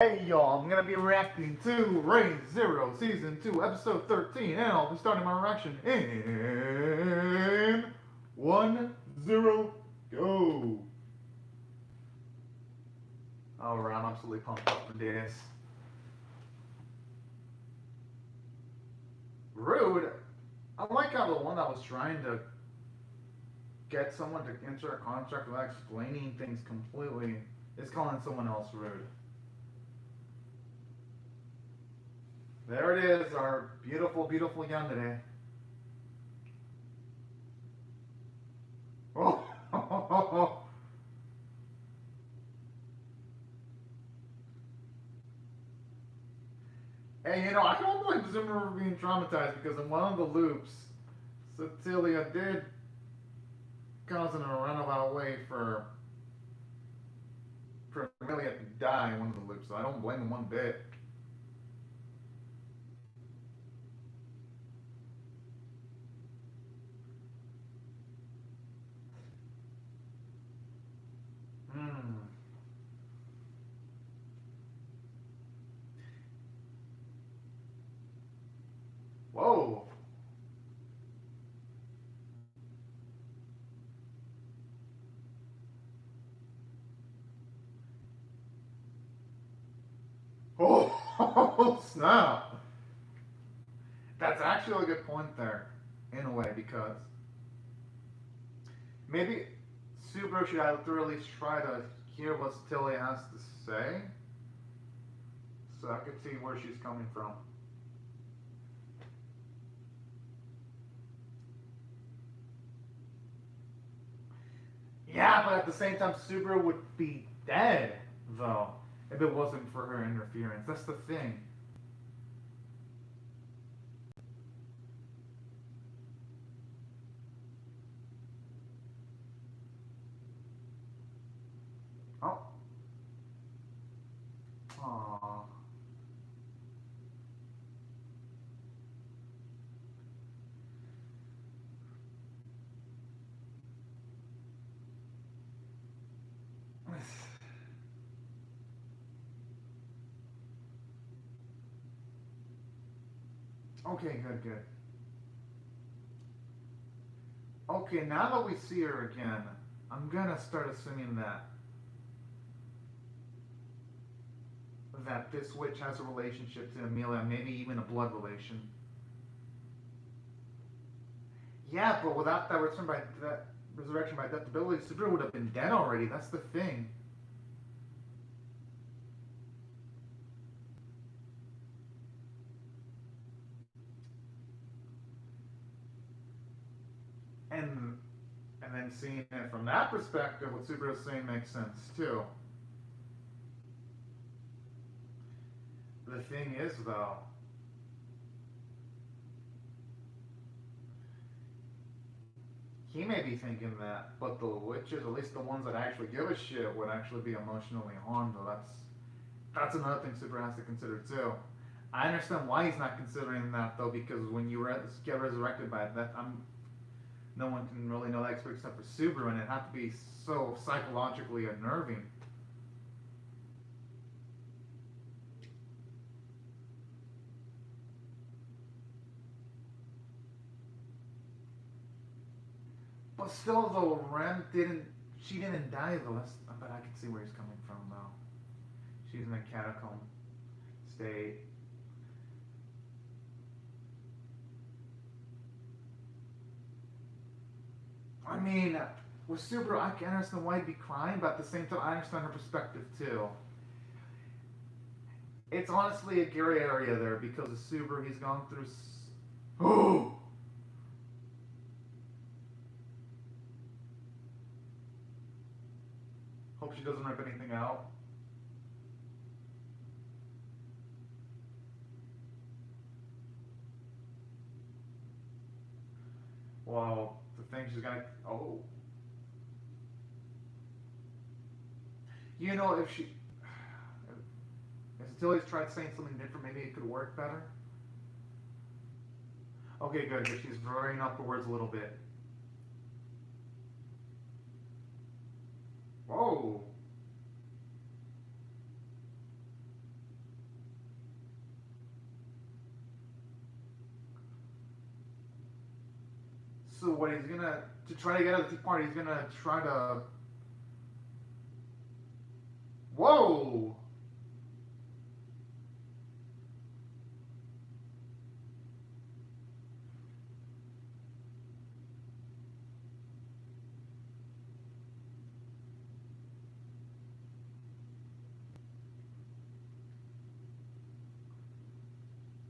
Hey y'all, I'm gonna be reacting to Rain Zero Season 2, Episode 13, and I'll be starting my reaction in 1-0 go. Alright, I'm absolutely pumped up for this. Rude. I like how the one that was trying to get someone to enter a contract without explaining things completely is calling someone else rude. There it is, our beautiful, beautiful Yandere. Oh, hey, I don't blame Zimmer for being traumatized because in one of the loops, Cecilia did cause him to run about way for Amelia to die in one of the loops, so I don't blame him one bit. Hmm. Whoa. Oh, snap. That's actually a good point there, in a way, because maybe Subaru should have to at least try to hear what Tilly has to say, so I could see where she's coming from. Yeah, but at the same time, Subaru would be dead, though, if it wasn't for her interference. That's the thing. Oh. Aww. Okay, good, good. Okay, now that we see her again, I'm gonna start assuming that this witch has a relationship to Amelia, maybe even a blood relation. Yeah, but without that resurrection by death ability, Subaru would have been dead already. That's the thing. And and then seeing it from that perspective, what Subaru's saying makes sense too. The thing is, though, he may be thinking that, but the witches, at least the ones that actually give a shit, would actually be emotionally harmed. Though that's another thing Super has to consider too. I understand why he's not considering that though, because when you get resurrected by that, no one can really know that except for Subaru, and it had to be so psychologically unnerving. But still, though, Ren didn't. She didn't die though. But I can see where he's coming from though. She's in a catacomb state. I mean, with Subaru, I can understand why he'd be crying, but at the same time, I understand her perspective too. It's honestly a gray area there because of Subaru, he's gone through. Oh! Hope she doesn't rip anything out. Well, the thing she's gonna. Oh. If she. If Tilly's tried saying something different, maybe it could work better. Okay, good, but she's varying up the words a little bit. Whoa. So what he's gonna to try to get out of the Tea Party, he's gonna try to. Whoa!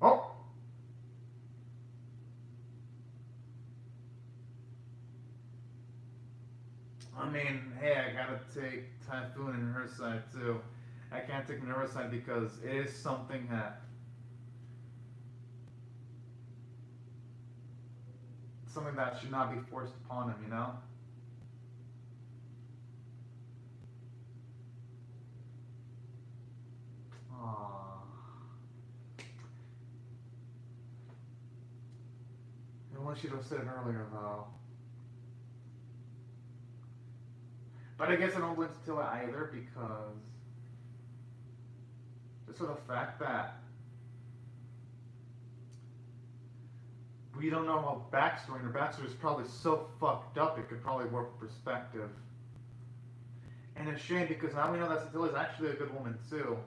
Oh! I mean, hey, I gotta take Typhoon and her side too. I can't take Minerva's side because it is something that should not be forced upon him, you know? Aww. I wish you'd have said it earlier though. But I guess I don't blame Satilla either because just for the fact that we don't know her backstory, and her backstory is probably so fucked up it could probably warp perspective. And it's a shame because now we know that Satilla is actually a good woman too.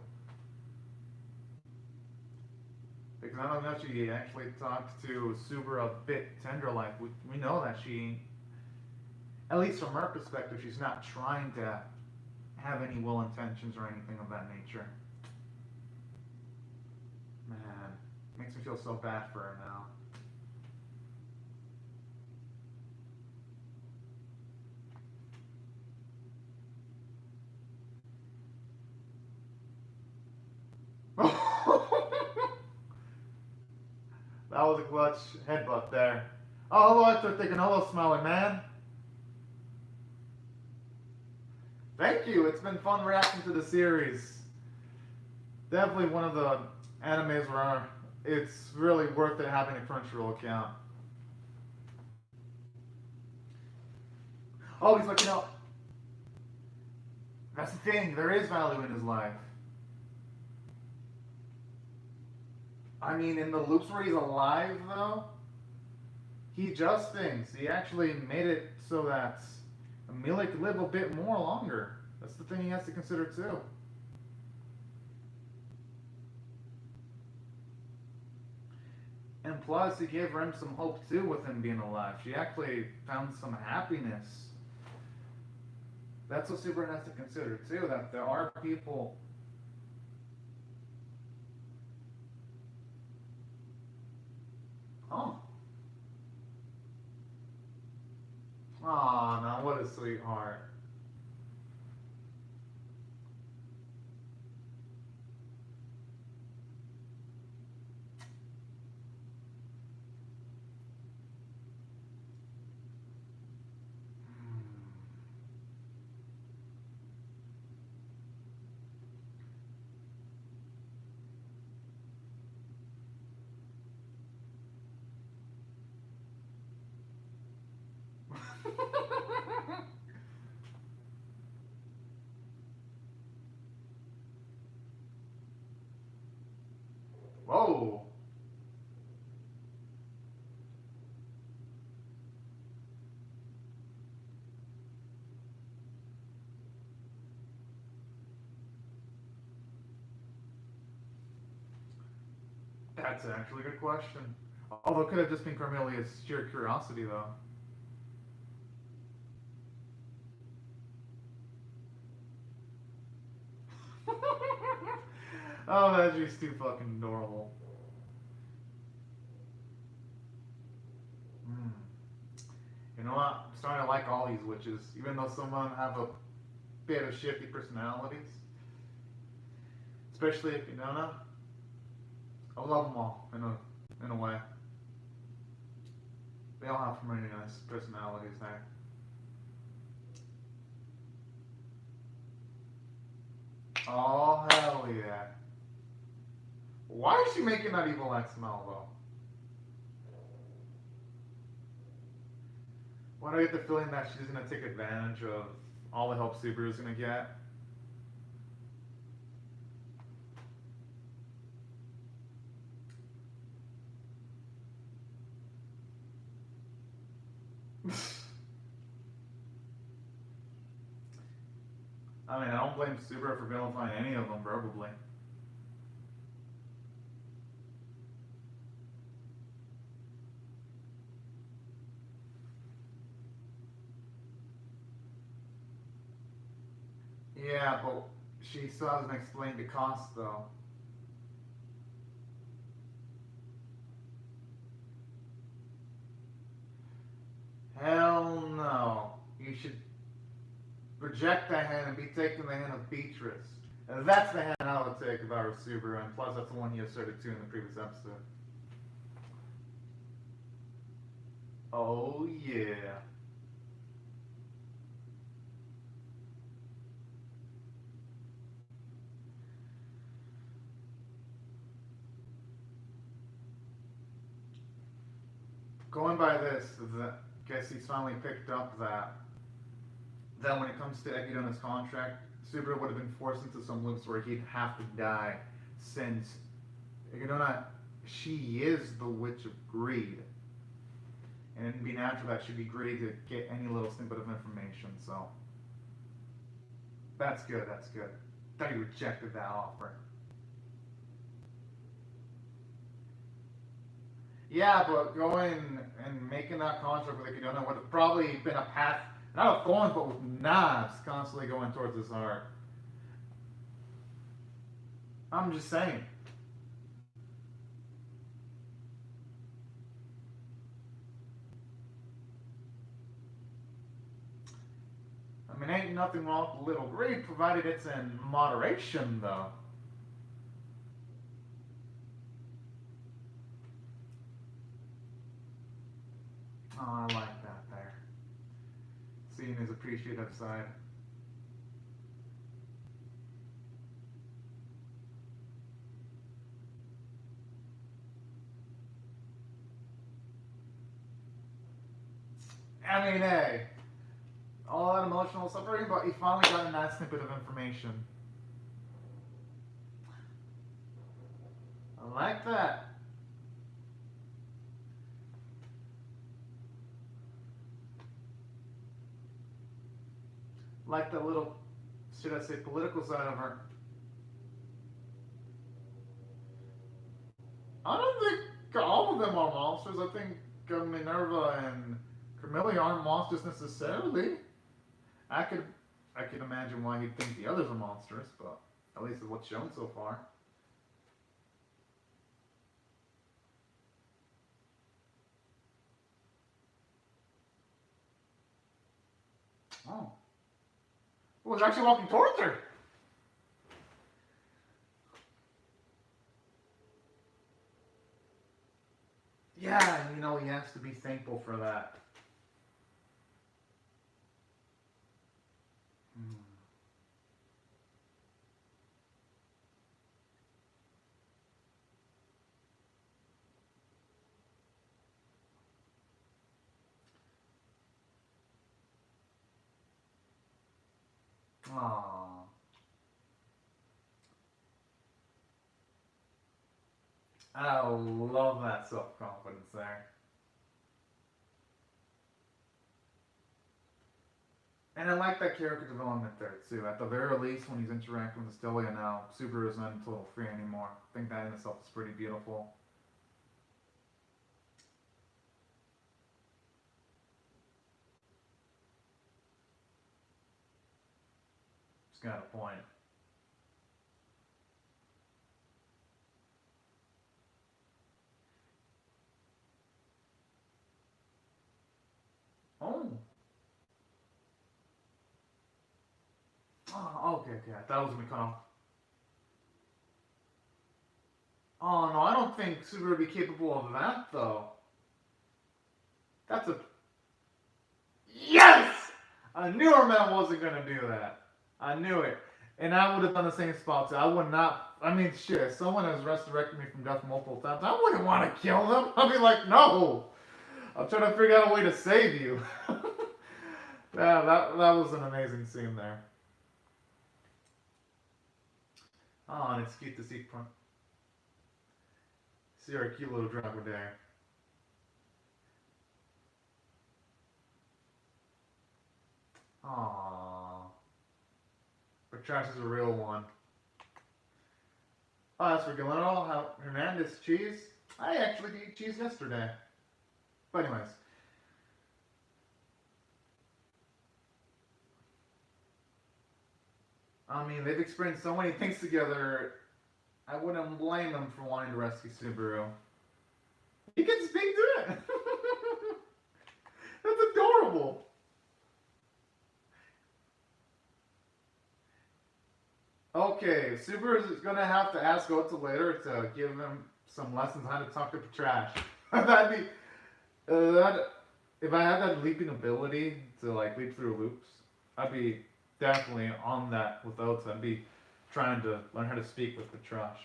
Because I don't know if she actually talked to Subaru a bit tender like. We know that she, at least from her perspective, she's not trying to have any ill intentions or anything of that nature. Man, makes me feel so bad for her now. That was a clutch headbutt there. Oh, hello, I start thinking, hello, Smelly Man. Thank you. It's been fun reacting to the series. Definitely one of the animes where it's really worth it having a Crunchyroll account. Oh, he's looking up. That's the thing. There is value in his life. I mean, in the loops where he's alive, though, he adjusts things. He actually made it so that Amelia could live a bit more longer. That's the thing he has to consider, too. And plus, he gave Rem some hope, too, with him being alive. She actually found some happiness. That's what Superman has to consider, too, that there are people. Oh. Aw, no, what a sweetheart. Whoa. That's actually a good question. Although it could have just been Carmelia's sheer curiosity, though. Oh, that's just too fucking adorable. Mm. You know what? I'm starting to like all these witches, even though some of them have a bit of shifty personalities. Especially if you know. I love them all in a way. They all have really nice personalities there. Oh hell yeah! Why is she making that evil X smell though? Why do I get the feeling that she's gonna take advantage of all the help Subaru's gonna get? I mean, I don't blame Subaru for vilifying any of them verbally. Yeah, but she still hasn't explained the cost, though. Hell no. You should reject the hand and be taking the hand of Beatrice. And that's the hand I would take if I were Subaru, and plus that's the one you asserted too in the previous episode. Oh yeah. Going by this, guess he's finally picked up that when it comes to Ekidona's contract, Subaru would have been forced into some loops where he'd have to die, since Ekidona, she is the Witch of Greed. And it'd be natural that she'd be greedy to get any little snippet of information, so. That's good, that's good. Thought he rejected that offer. Yeah, but going and making that contract with Ekidona would have probably been a path, not of thorns, but with knives constantly going towards his heart. I'm just saying. I mean, ain't nothing wrong with a little greed, provided it's in moderation, though. Oh, I like that there. Seeing his appreciative side. I mean, hey, all that emotional suffering, but he finally got a nice snippet of information. I like that. Like the little, should I say, political side of her. I don't think all of them are monsters. I think Minerva and Carmilla aren't monsters necessarily. I could I can imagine why he'd think the others are monsters, but at least is what's shown so far. Oh. Well, he's actually walking towards her. Yeah, and he has to be thankful for that. Hmm. Aww. I love that self confidence there. And I like that character development there too. At the very least, when he's interacting with Astelia now, Subaru is not in total free anymore. I think that in itself is pretty beautiful. It's got a point. Oh. Oh, okay, okay. That was gonna cut off. Oh no, I don't think Subaru would be capable of that though. That's a yes. I knew our man wasn't gonna do that. I knew it, and I would have done the same spot too. I would not. I mean, shit. If someone has resurrected me from death multiple times, I wouldn't want to kill them. I'd be like, no. I'm trying to figure out a way to save you. Yeah, that was an amazing scene there. Oh, and it's cute to see our cute little driver there. Aww. Petrash is a real one. Oh, as for Galeno Hernandez cheese, I actually ate cheese yesterday. But anyways, I mean, they've experienced so many things together. I wouldn't blame them for wanting to rescue Subaru. He can speak to it. That's adorable. Okay, Subaru is gonna have to ask Ota later to give him some lessons on how to talk to Trash. That'd be that. If I had that leaping ability to like leap through loops, I'd be definitely on that with Ota. I'd be trying to learn how to speak with the Trash.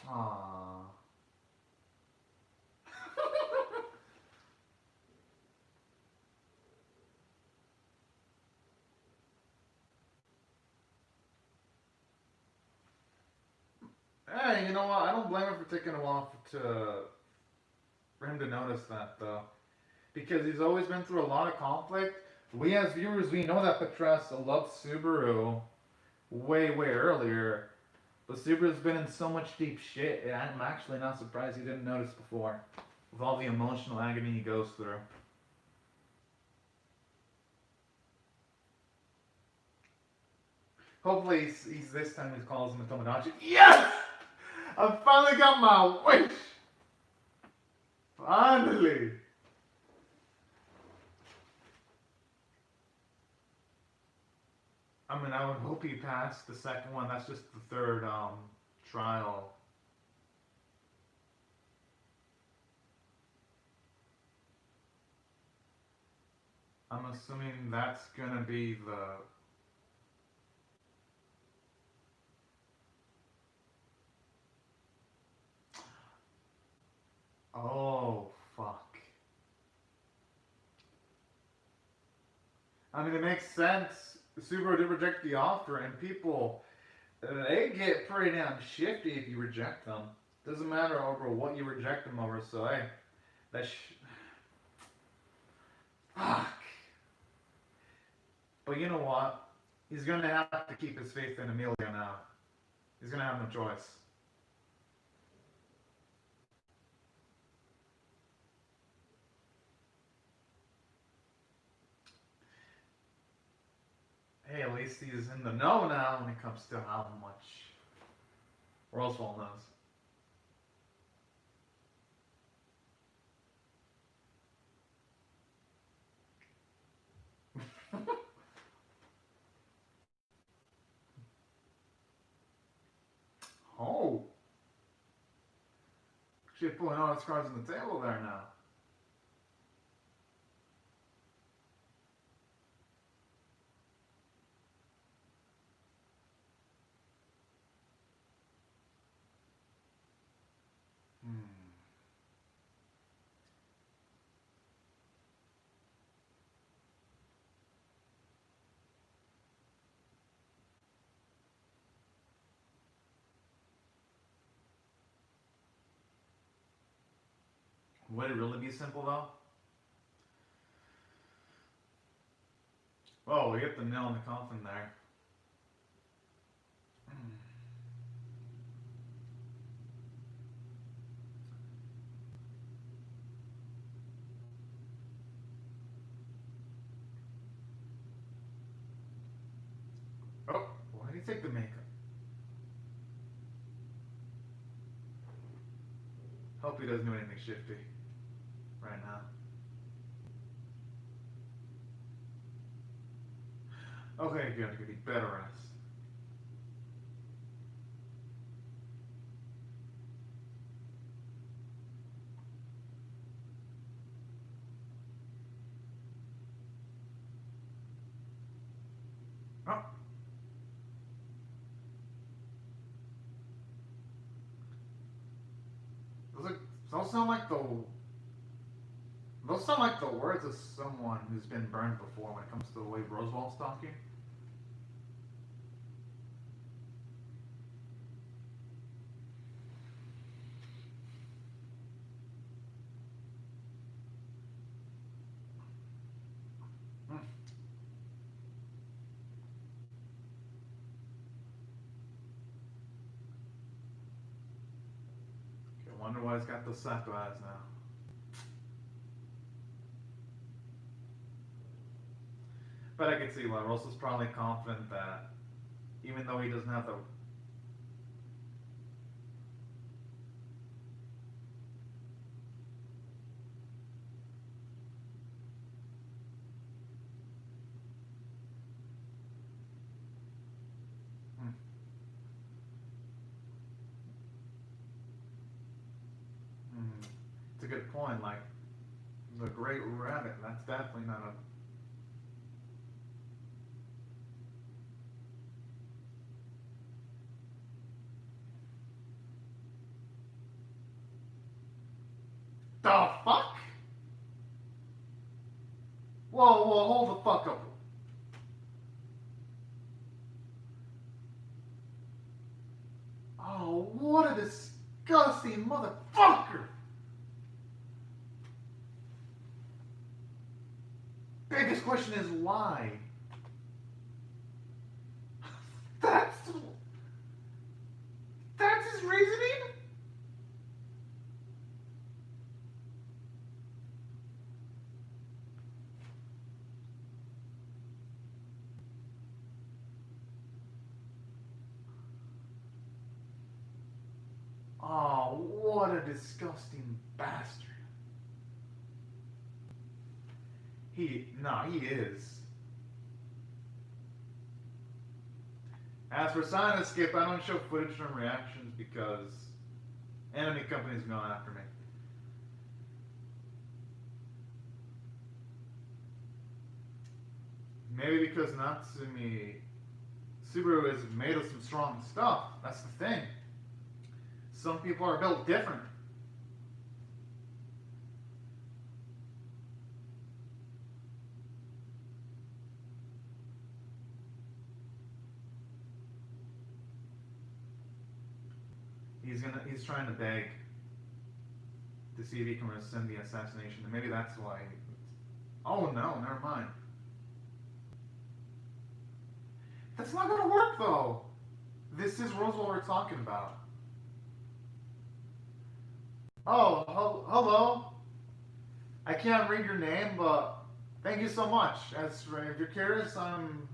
Aww. Hey, you know what? I don't blame him for taking a while for him to notice that though, because he's always been through a lot of conflict. We as viewers, we know that Petressa loved Subaru way earlier, but Subaru's been in so much deep shit. And I'm actually not surprised he didn't notice before, with all the emotional agony he goes through. Hopefully, he's this time he calls him a Tomodachi. Yes! I finally got my wish! Finally! I mean, I would hope he passed the second one. That's just the third trial. I'm assuming that's gonna be the. Oh, fuck. I mean, it makes sense. Subaru did reject the offer, and people, they get pretty damn shifty if you reject them. Doesn't matter over what you reject them over, so hey, that fuck. But you know what? He's gonna have to keep his faith in Emilio now. He's gonna have no choice. Hey, at least he's in the know now when it comes to how much Roswell knows. Oh, she's pulling all his cards on the table there now. Hmm. Would it really be simple though? Oh, we hit the nail in the coffin there. Hmm. Oh, why did he take the makeup? Hope he doesn't do anything shifty right now. Okay, good. Could be better rest. Oh, those sound like the those sound like the words of someone who's been burned before when it comes to the way Roswell's talking. Wonder why he's got those Sato eyes now. But I can see why Russell's probably confident that even though he doesn't have hmm, it's a good point. Like the Great Rabbit, that's definitely not a. The fuck? Whoa, whoa, hold the fuck up. Oh, what a disgusting motherfucker! Biggest question is why? That's that's his reasoning? Oh, what a disgusting bastard. He is. As for Sign Escape, I don't show footage from reactions because enemy company's going after me. Maybe because Natsumi Subaru is made of some strong stuff. That's the thing. Some people are built different. He's trying to beg to see if he can rescind the assassination, and maybe that's why. Oh no, never mind. That's not gonna work though. This is Roswell we're talking about. Oh, hello. I can't read your name, but thank you so much. As for, if you're curious, I'm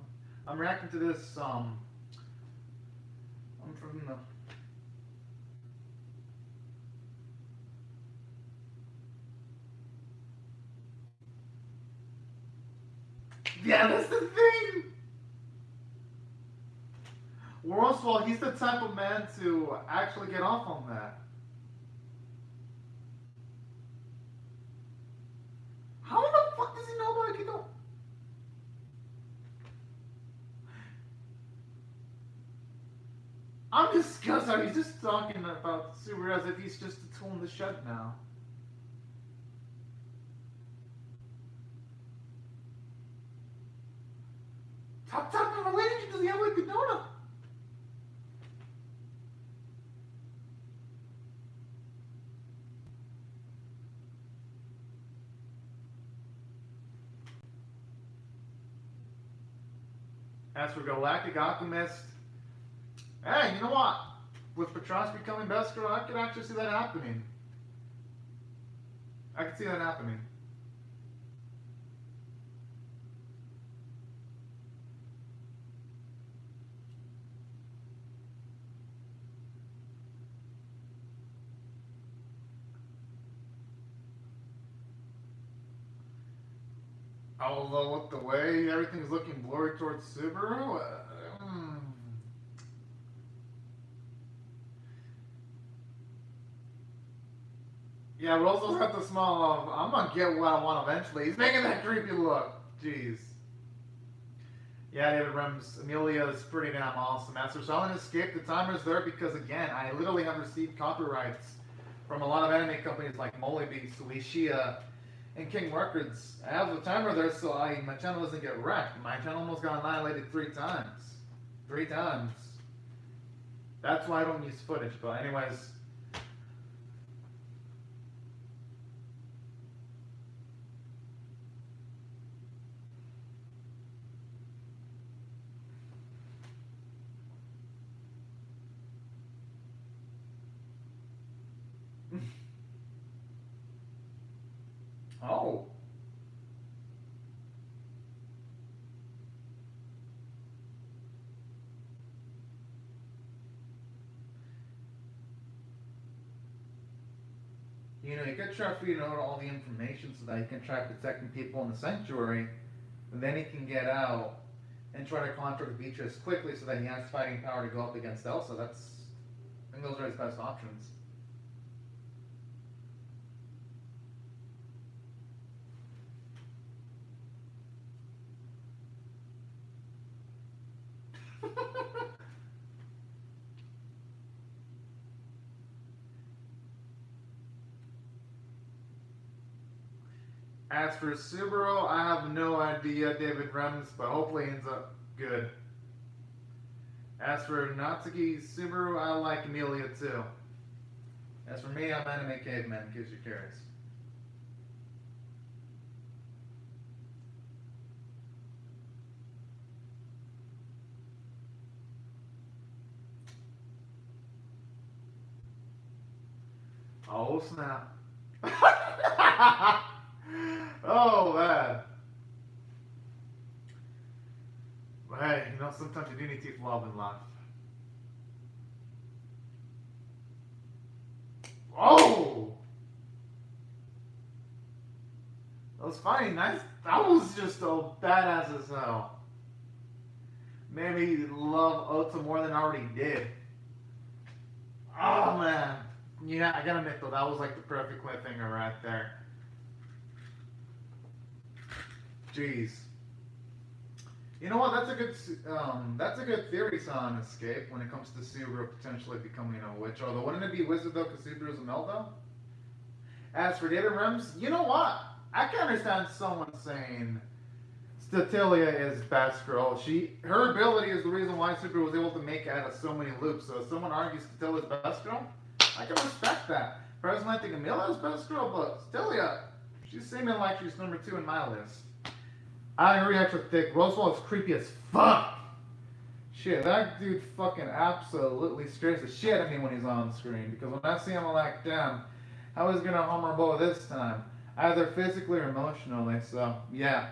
reacting to this. I'm from the. Yeah, that's the thing. Roswell, he's the type of man to actually get off on that. How the fuck does he know about Aikido? I'm disgusted. He's just talking about Subaru as if he's just a tool in the shed now. Top type of relationship does he have with Ghidorah? As for Galactic Alchemist, hey, you know what? With Patras becoming Beskar, I could actually see that happening. I could see that happening. Although with the way everything's looking blurry towards Subaru, yeah, but also got the small of I'm gonna get what I want eventually. He's making that creepy look. Jeez. Yeah, David Rems, Amelia is pretty damn awesome. As for Silent Escape, the timer's there because again, I literally have received copyrights from a lot of anime companies like Molebeast, Suishia, and King Records. I have the timer there so my channel doesn't get wrecked. My channel almost got annihilated 3 times. 3 times. That's why I don't use footage, but anyways. Oh. You know, you could try feeding out all the information so that you can try protecting people in the sanctuary. And then he can get out and try to conquer Beatrice quickly so that he has fighting power to go up against Elsa. I think those are his best options. As for Subaru, I have no idea, David Rems, but hopefully he ends up good. As for Natsuki Subaru, I like Emilia too. As for me, I'm Anime Caveman, in case you're curious. Oh snap. Oh man. But hey, you know, sometimes you do need to love in life. Oh! That was funny. Nice. That was just a badass as hell. Maybe love Ota more than I already did. Oh man. Yeah, I gotta admit though, that was like the perfect cliffhanger right there. Jeez. You know what? That's a good theory, Son Escape, when it comes to Subaru potentially becoming a witch. Although, wouldn't it be wizard though, because Subaru's a male though? As for David Rems, you know what? I can understand someone saying Statilia is best girl. Her ability is the reason why Subaru was able to make it out of so many loops. So if someone argues Statilia is best girl, I can respect that. Personally, I think Emilia is best girl, but Statilia, she's seeming like she's number 2 in my list. I agree, extra thick. Roswell is creepy as fuck. Shit, that dude fucking absolutely scares the shit out of me when he's on screen. Because when I see him, I'm like, damn, how is he gonna home our bow this time? Either physically or emotionally. So, yeah,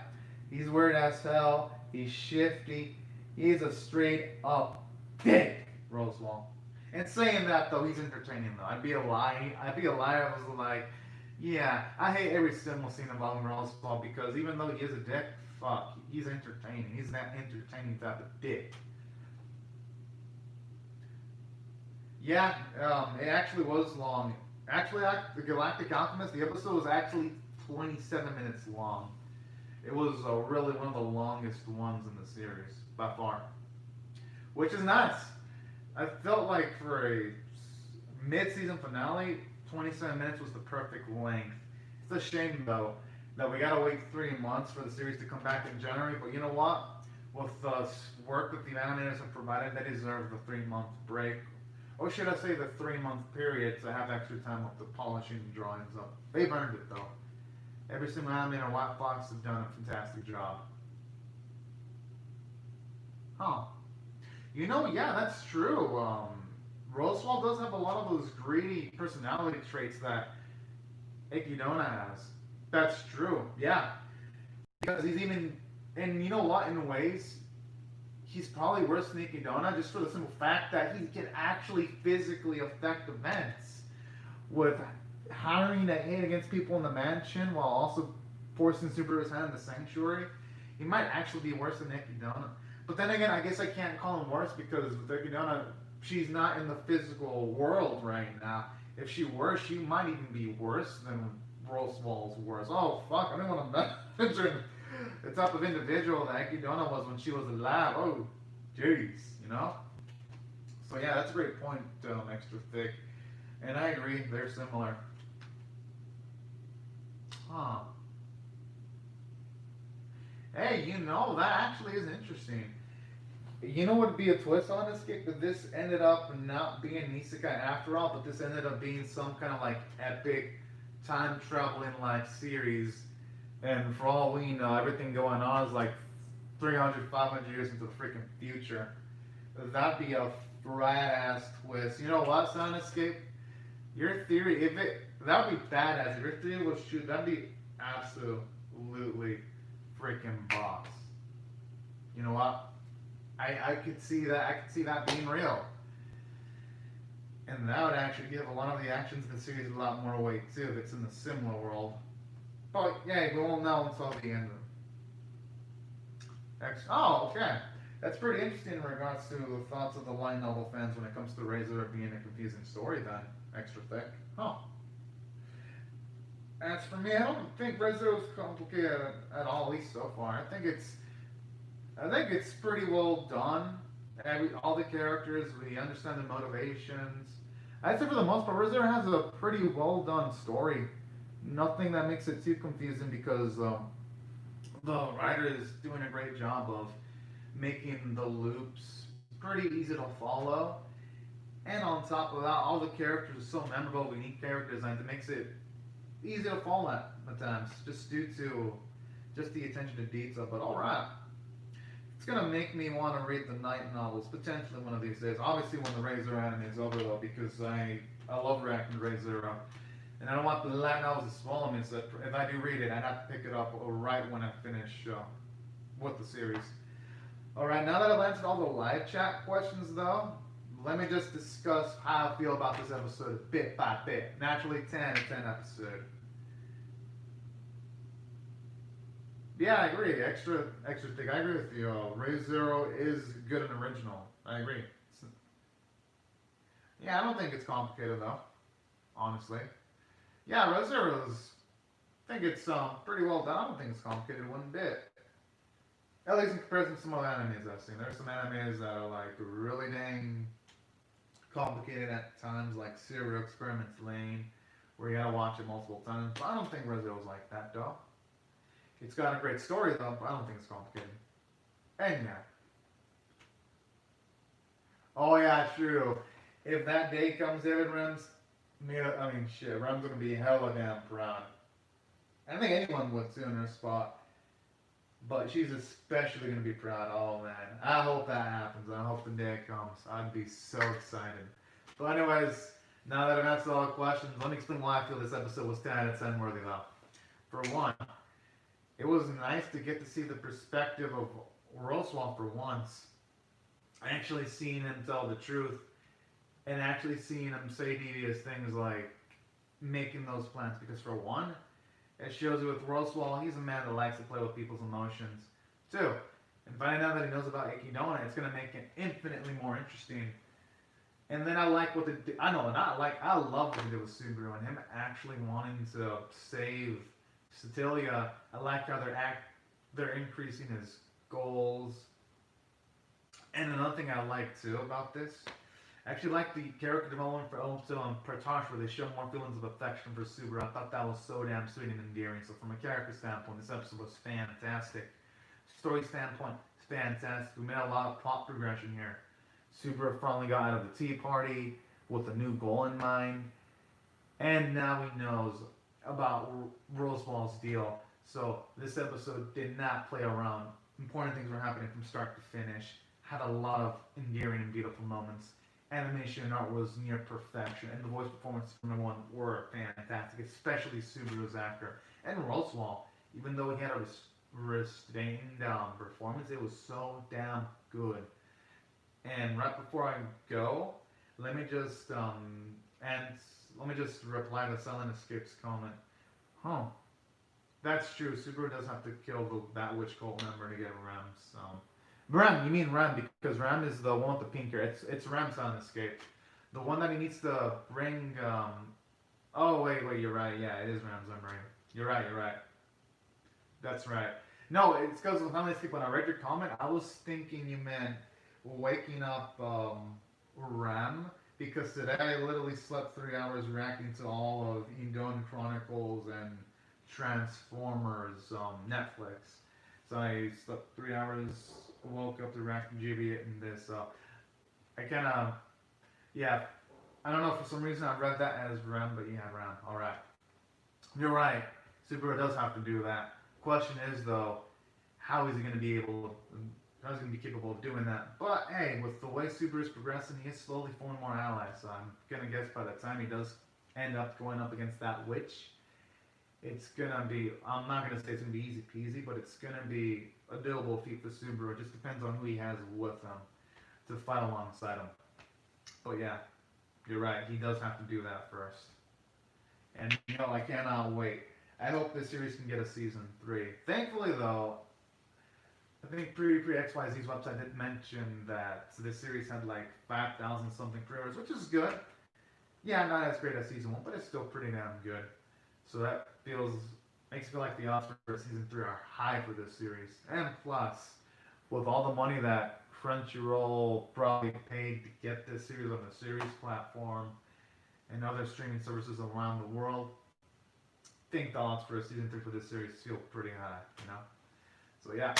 he's weird as hell. He's shifty. He's a straight up dick, Roswell. And saying that though, he's entertaining though. I'd be a lie. If I was like, yeah, I hate every single scene involving Roswell because even though he is a dick, fuck, he's entertaining. He's that entertaining type of dick. Yeah, it actually was long. Actually, the Galactic Alchemist, the episode was actually 27 minutes long. It was really one of the longest ones in the series by far, which is nice. I felt like for a mid-season finale, 27 minutes was the perfect length. It's a shame though that we gotta wait 3 months for the series to come back in January. But you know what? With the work that the animators have provided, they deserve the 3-month break. Or should I say the 3-month period to have extra time with the polishing and drawings up. They've earned it though. Every single animator and White Fox have done a fantastic job. Huh. You know, yeah, that's true. Roswell does have a lot of those greedy personality traits that Ikidona has. That's true, yeah. Because he's even, and you know what, in ways, he's probably worse than Ikidona just for the simple fact that he can actually physically affect events with hiring a hit against people in the mansion while also forcing Subaru's hand in the sanctuary. He might actually be worse than Ikidona. But then again, I guess I can't call him worse because with Ikidona, she's not in the physical world right now. If she were, she might even be worse than Roswell's worse. Oh, fuck, I don't want to mention the type of individual that Ikidona was when she was alive. Oh, jeez, you know? So yeah, that's a great point, Extra Thick. And I agree, they're similar. Huh. Hey, you know, that actually is interesting. You know what would be a twist on this kick? That this ended up not being Nisekai after all, but this ended up being some kind of like epic time traveling like series. And for all we know, everything going on is like 300, 500 years into the freaking future. That'd be a rad ass twist. You know what, Sound Escape? Your theory, if it, that would be badass. If your theory was true, that'd be absolutely freaking boss. You know what? I could see that. I could see that being real, and that would actually give a lot of the actions in the series a lot more weight too if it's in the similar world. But yeah, we won't know until the end. Oh, okay. That's pretty interesting in regards to the thoughts of the light novel fans when it comes to Razor being a confusing story. Then extra thick. Huh. As for me, I don't think Razor is complicated at all. At least so far, I think it's pretty well done. All the characters, we understand the motivations. I'd say for the most part, RZA has a pretty well done story. Nothing that makes it too confusing because the writer is doing a great job of making the loops pretty easy to follow. And on top of that, all the characters are so memorable, unique character designs. It makes it easy to follow at times, just due to just the attention to detail. But all right, it's gonna make me want to read the Night novels potentially one of these days. Obviously, when the Razor anime is over though, because I love reacting to Razor, and I don't want the light novels to swallow me. So if I do read it, I'd have to pick it up right when I finish with the series. All right, now that I've answered all the live chat questions though, let me just discuss how I feel about this episode bit by bit. Naturally, 10 out of 10 episode. Yeah, I agree. Extra thick. I agree with you. Ray Zero is good and original. I agree. Yeah, I don't think it's complicated though. Honestly. Yeah, Ray Zero is. I think it's pretty well done. I don't think it's complicated one bit. At least in comparison to some other animes I've seen. There's some animes that are like really dang complicated at times, like Serial Experiments Lane, where you gotta watch it multiple times. But I don't think Ray Zero's like that though. It's got a great story though, but I don't think it's complicated. And yeah. Oh yeah, true. If that day comes, David Rems, I mean shit, Rem's gonna be hella damn proud. I think anyone would too in her spot. But she's especially gonna be proud. Oh man. I hope that happens. I hope the day comes. I'd be so excited. But anyways, now that I've answered all the questions, let me explain why I feel this episode was 10 out of 10 worthy though. For one, it was nice to get to see the perspective of Roswell for once. Actually seeing him tell the truth and actually seeing him say devious things like making those plans. Because for one, it shows you with Roswell, he's a man that likes to play with people's emotions. Two, and finding out that he knows about Ikidona, it's going to make it infinitely more interesting. And then I like what they I know, not like, I love what they did with Subaru and him actually wanting to save Cecilia. I like how they're increasing his goals. And another thing I like too about this, I actually like the character development for Elmstil and Partosh where they show more feelings of affection for Subaru. I thought that was so damn sweet and endearing. So from a character standpoint, this episode was fantastic. Story standpoint, it's fantastic. We made a lot of plot progression here. Subaru finally got out of the Tea Party with a new goal in mind. And now he knows about Roswell's deal. So this episode did not play around. Important things were happening from start to finish. Had a lot of endearing and beautiful moments. Animation and art was near perfection, and the voice performances from everyone were fantastic, especially Subaru's actor. And Roswell, even though he had a restrained performance, it was so damn good. And right before I go, let me just and let me just reply to Silent Escape's comment. Huh. That's true. Subaru does have to kill that witch cult member to get Rem's. Rem, you mean Rem because Rem is the one with the pink hair. It's Rem Silent Escape. The one that he needs to bring. Oh wait, you're right. Yeah, it is Rem's memory. You're right. That's right. No, it's because with Silent Escape when I read your comment, I was thinking you meant waking up Rem because today I literally slept 3 hours reacting to all of Indon Chronicles and Transformers Netflix. So I slept 3 hours, woke up to react to GB and this. I kind of, yeah, I don't know, for some reason I read that as Rem, but yeah, Rem. Alright. You're right. Subaru does have to do that. Question is, though, how is he going to be able, how is he going to be capable of doing that? But hey, with the way Subaru is progressing, he is slowly forming more allies. So I'm going to guess by the time he does end up going up against that witch, it's gonna be. I'm not gonna say it's gonna be easy peasy, but it's gonna be a doable feat for Subaru. It just depends on who he has with him to fight alongside him. But yeah, you're right. He does have to do that first. And I cannot wait. I hope this series can get a season three. Thankfully, though, I think pre XYZ's website did mention that this series had like 5,000 something pre-orders, which is good. Yeah, not as great as season one, but it's still pretty damn good. So that makes me feel like the odds for season three are high for this series. And plus, with all the money that Crunchyroll probably paid to get this series on the series platform and other streaming services around the world, I think the odds for a season three for this series feel pretty high. So yeah,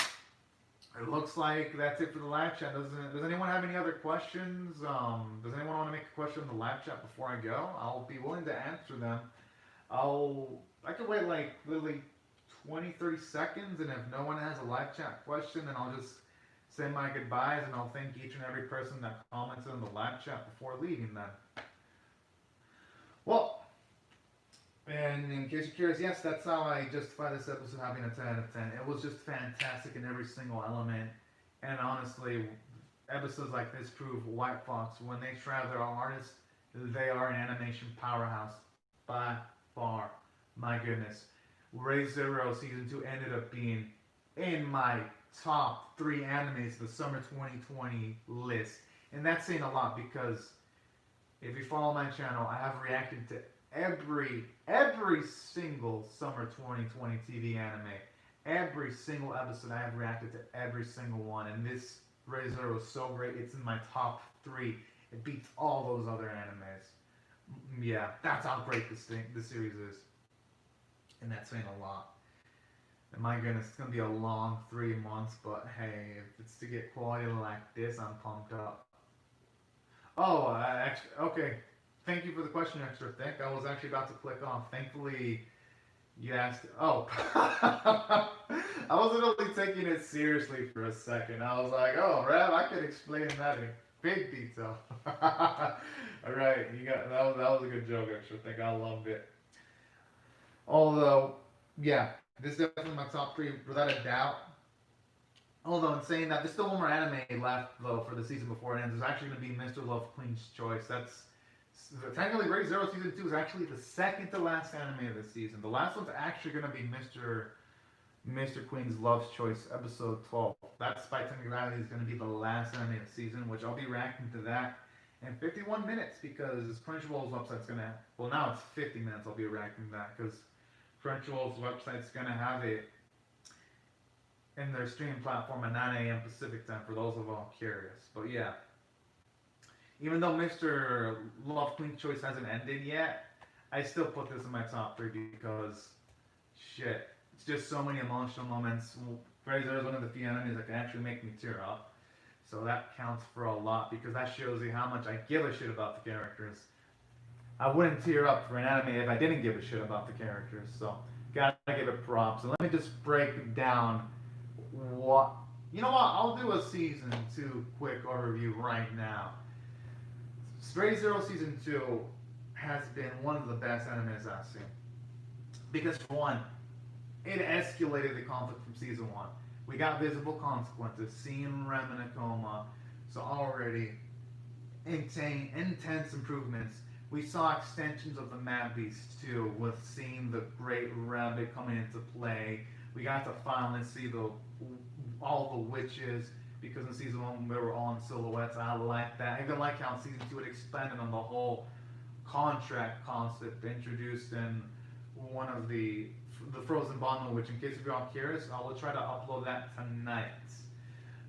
it looks like that's it for the live chat. Does anyone have any other questions? Does anyone want to make a question in the live chat before I go? I'll be willing to answer them. I can wait like literally 20, 30 seconds, and if no one has a live chat question, then I'll just say my goodbyes, and I'll thank each and every person that commented in the live chat before leaving then. Well, and in case you're curious, yes, that's how I justify this episode having a 10 out of 10. It was just fantastic in every single element. And honestly, episodes like this prove White Fox, when they try their hardest, they are an animation powerhouse by far. My goodness. Re:Zero Season 2 ended up being in my top 3 animes of the summer 2020 list. And that's saying a lot because if you follow my channel, I have reacted to every single summer 2020 TV anime. Every single episode I have reacted to every single one, and this Re:Zero is so great. It's in my top 3. It beats all those other animes. Yeah, that's how great this series is, and that's saying a lot. And my goodness, it's gonna be a long 3 months, but hey, if it's to get quality like this, I'm pumped up. Oh, actually, okay. Thank you for the question, Extra Thick. I was actually about to click off. Thankfully, you asked. Oh, I wasn't really taking it seriously for a second. I was like, oh, Rev, I could explain that in big detail. All right, you got that was a good joke, Extra Thick. I loved it. Although, yeah, this is definitely my top 3 without a doubt. Although in saying that, there's still one more anime left though for the season before it ends. There's actually going to be Mr. Love Queen's Choice. That's technically Re:Zero Season 2 is actually the second to last anime of the season. The last one's actually going to be Mr. Queen's Love's Choice episode 12. That's by technicality is going to be the last anime of the season, which I'll be reacting to that in 51 minutes because Crunchyroll's website's going to. Well, now it's 50 minutes. I'll be reacting to that because Crunchyroll's website's going to have it in their streaming platform at 9 a.m. Pacific time for those of all curious. But yeah, even though Mr. Love Queen Choice hasn't ended yet, I still put this in my top 3 because shit, it's just so many emotional moments. Re:Zero is one of the few animes that can actually make me tear up. So that counts for a lot because that shows you how much I give a shit about the characters. I wouldn't tear up for an anime if I didn't give a shit about the characters. So gotta give it props. So let me just break down what. You know what? I'll do a season 2 quick overview right now. Re:Zero Season 2 has been one of the best animes I've seen. Because for one, it escalated the conflict from season 1. We got visible consequences, seeing Rem in a coma, so already intense improvements. We saw extensions of the Mad Beast too, with seeing the Great Rabbit coming into play. We got to finally see all the witches, because in season 1 they were all in silhouettes. I like that. I even like how in season 2 it expanded on the whole contract concept introduced in one of the Frozen Bundle, which in case if you're all curious, I will try to upload that tonight.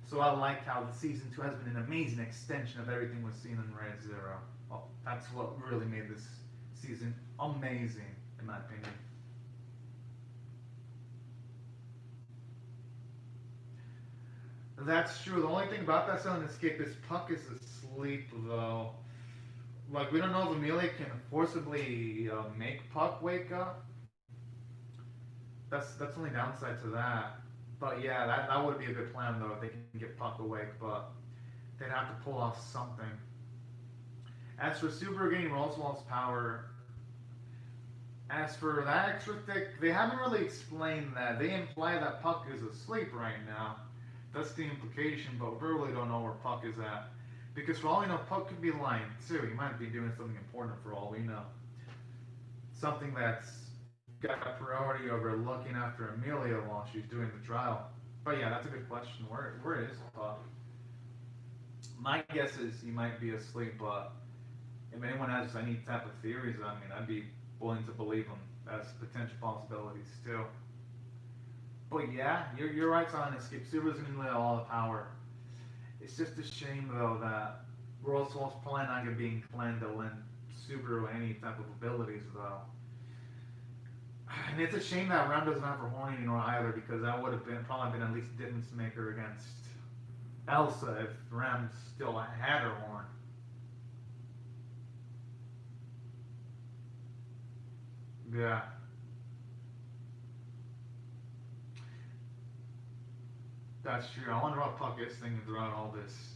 So I like how the season 2 has been an amazing extension of everything we've seen in Re:Zero. Well, that's what really made this season amazing, in my opinion. That's true. The only thing about that Silent Escape is Puck is asleep, though. Like, we don't know if Amelia can forcibly make Puck wake up. That's the only downside to that. But yeah, that would be a good plan, though, if they can get Puck awake, but they'd have to pull off something. As for Super gaining Roswell's power, As for that extra thick, they haven't really explained that. They imply that Puck is asleep right now. That's the implication, but we really don't know where Puck is at. Because for all we know, Puck could be lying too. He might be doing something important for all we know. Something that's got priority over looking after Amelia while she's doing the trial. But yeah, that's a good question. Where is Puck? My guess is he might be asleep, but if anyone has any type of theories, I mean, I'd be willing to believe them as potential possibilities too. But yeah, you're right, Silent Escape. Subaru's gonna need all the power. It's just a shame though that World Soul's probably not gonna be inclined to lend Subaru any type of abilities though. And it's a shame that Ram doesn't have her horn anymore either, because that would have been probably been at least a difference maker against Elsa if Ram still had her horn. Yeah. That's true. I wonder what Puck is thinking throughout all this.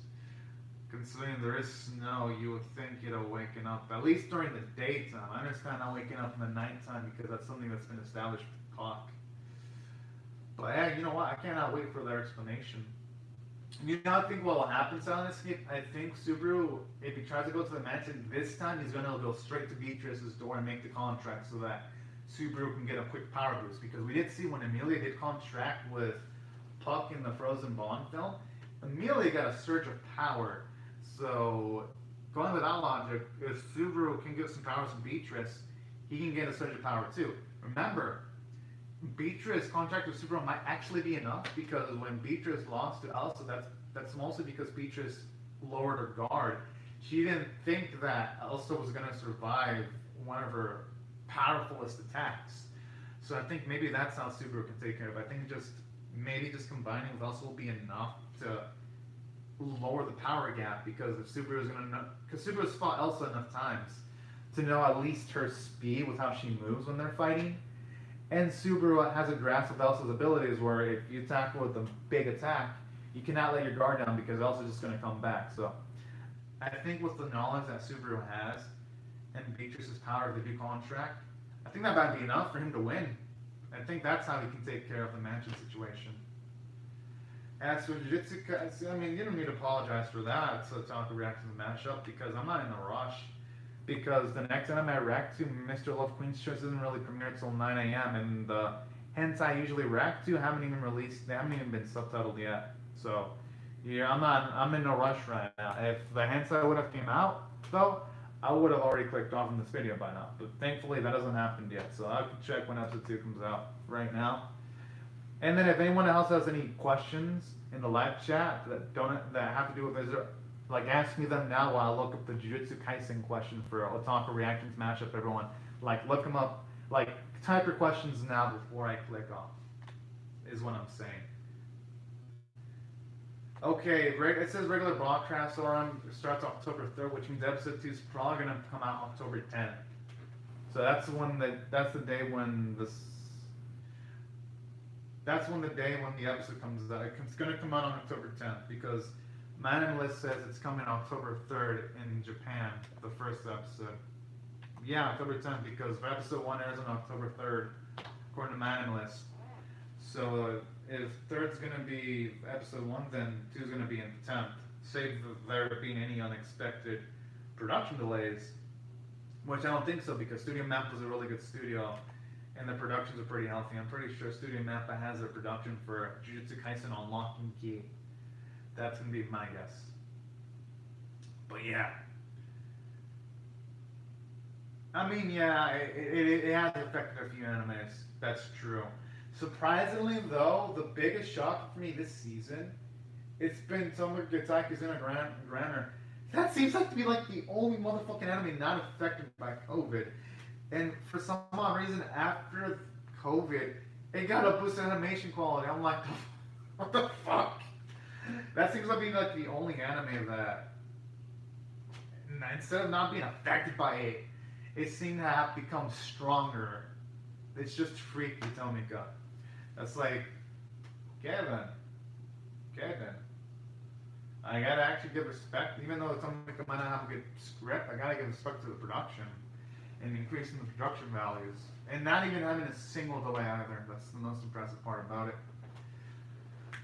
Considering there is snow, you would think he'd have waken up, at least during the daytime. I understand not waking up in the nighttime because that's something that's been established with Puck. But yeah, you know what? I cannot wait for their explanation. You know, I think what will happen, Silent Escape? I think Subaru, if he tries to go to the mansion this time, he's going to go straight to Beatrice's door and make the contract so that Subaru can get a quick power boost. Because we did see when Amelia did contract with Puck in the Frozen Bond film, Amelia got a surge of power. So, going with that logic, if Subaru can get some powers from Beatrice, he can get a surge of power too. Remember, Beatrice contract with Subaru might actually be enough because when Beatrice lost to Elsa, that's mostly because Beatrice lowered her guard. She didn't think that Elsa was going to survive one of her powerfulest attacks. So I think maybe that's how Subaru can take care of it. I think just combining with Elsa will be enough to lower the power gap, because if Subaru is going to know, because Subaru's fought Elsa enough times to know at least her speed with how she moves when they're fighting. And Subaru has a grasp of Elsa's abilities where if you attack her with a big attack, you cannot let your guard down because Elsa's just going to come back. So I think with the knowledge that Subaru has and Beatrice's power of the new contract, I think that might be enough for him to win. I think that's how he can take care of the mansion situation. As for Jujutsu Kaisen, I mean, you don't need to apologize for that. So talk reaction to the matchup because I'm not in a rush. Because the next anime I react to, Mr. Love Queen's Choice, doesn't really premiere until 9 a.m. And the hentai I usually react to haven't even released, they haven't even been subtitled yet. So, yeah, I'm in no rush right now. If the hentai would have came out, though, I would have already clicked off in this video by now. But thankfully, that hasn't happened yet. So I can check when episode 2 comes out right now. And then if anyone else has any questions in the live chat that have to do with Israel, like, ask me them now while I look up the Jujutsu Kaisen question for Otaku Reactions matchup, everyone. Like, look them up. Like, type your questions now before I click off, is what I'm saying. Okay, it says regular broadcast starts October 3rd, which means episode 2 is probably going to come out October 10th. So that's the day when the episode comes out. It's going to come out on October 10th because My Anime List says it's coming October 3rd in Japan, the first episode. Yeah, October 10th, because episode 1 airs on October 3rd, according to My Anime List. So if 3rd's going to be episode 1, then 2's going to be in the 10th. Save there being any unexpected production delays, which I don't think so, because Studio Mappa is a really good studio, and the productions are pretty healthy. I'm pretty sure Studio Mappa has their production for Jujutsu Kaisen on Lock and Key. That's going to be my guess. But yeah. I mean, yeah, it has affected a few animes. That's true. Surprisingly, though, the biggest shock for me this season, it's been Tomoe Takazuna Grammar. That seems like to be like the only motherfucking anime not affected by COVID. And for some odd reason, after COVID, it got a boost in animation quality. I'm like, what the fuck? That seems like being like the only anime that, instead of not being affected by it, it seemed to have become stronger. It's just freaky, Tomika. That's like, Kevin, I gotta actually give respect, even though Tomika might not have a good script. I gotta give respect to the production. and increasing the production values, and not even having a single delay either. That's the most impressive part about it.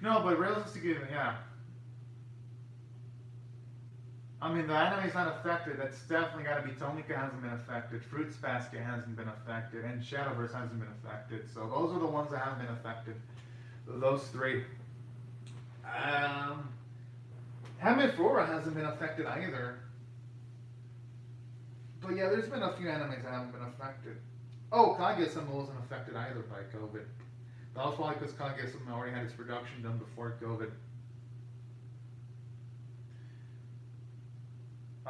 No, but realistically, yeah. I mean, the anime's not affected. That's definitely got to be Tomika hasn't been affected. Fruits Basket hasn't been affected, and Shadowverse hasn't been affected. So those are the ones that haven't been affected. Those three. Um, Hamid Flora hasn't been affected either. But yeah, there's been a few animes that haven't been affected. Oh, Kaguya-sama wasn't affected either by COVID. That was probably because Kaguya-sama already had its production done before COVID.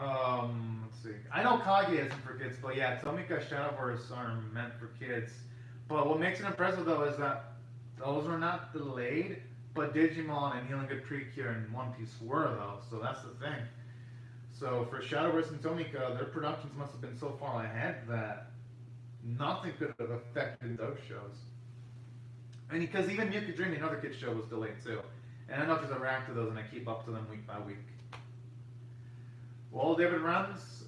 Let's see. I know Kaguya isn't for kids, but yeah, Tomika Shadowverse are meant for kids. But what makes it impressive though is that those were not delayed, but Digimon and Healing Good Precure and One Piece were though, so that's the thing. So for Shadowverse and Tomika, their productions must have been so far ahead that nothing could have affected those shows. And because even Miyuki Dream, another kid's show, was delayed too. And I know because I react to those and I keep up to them week by week. Well, David Rams,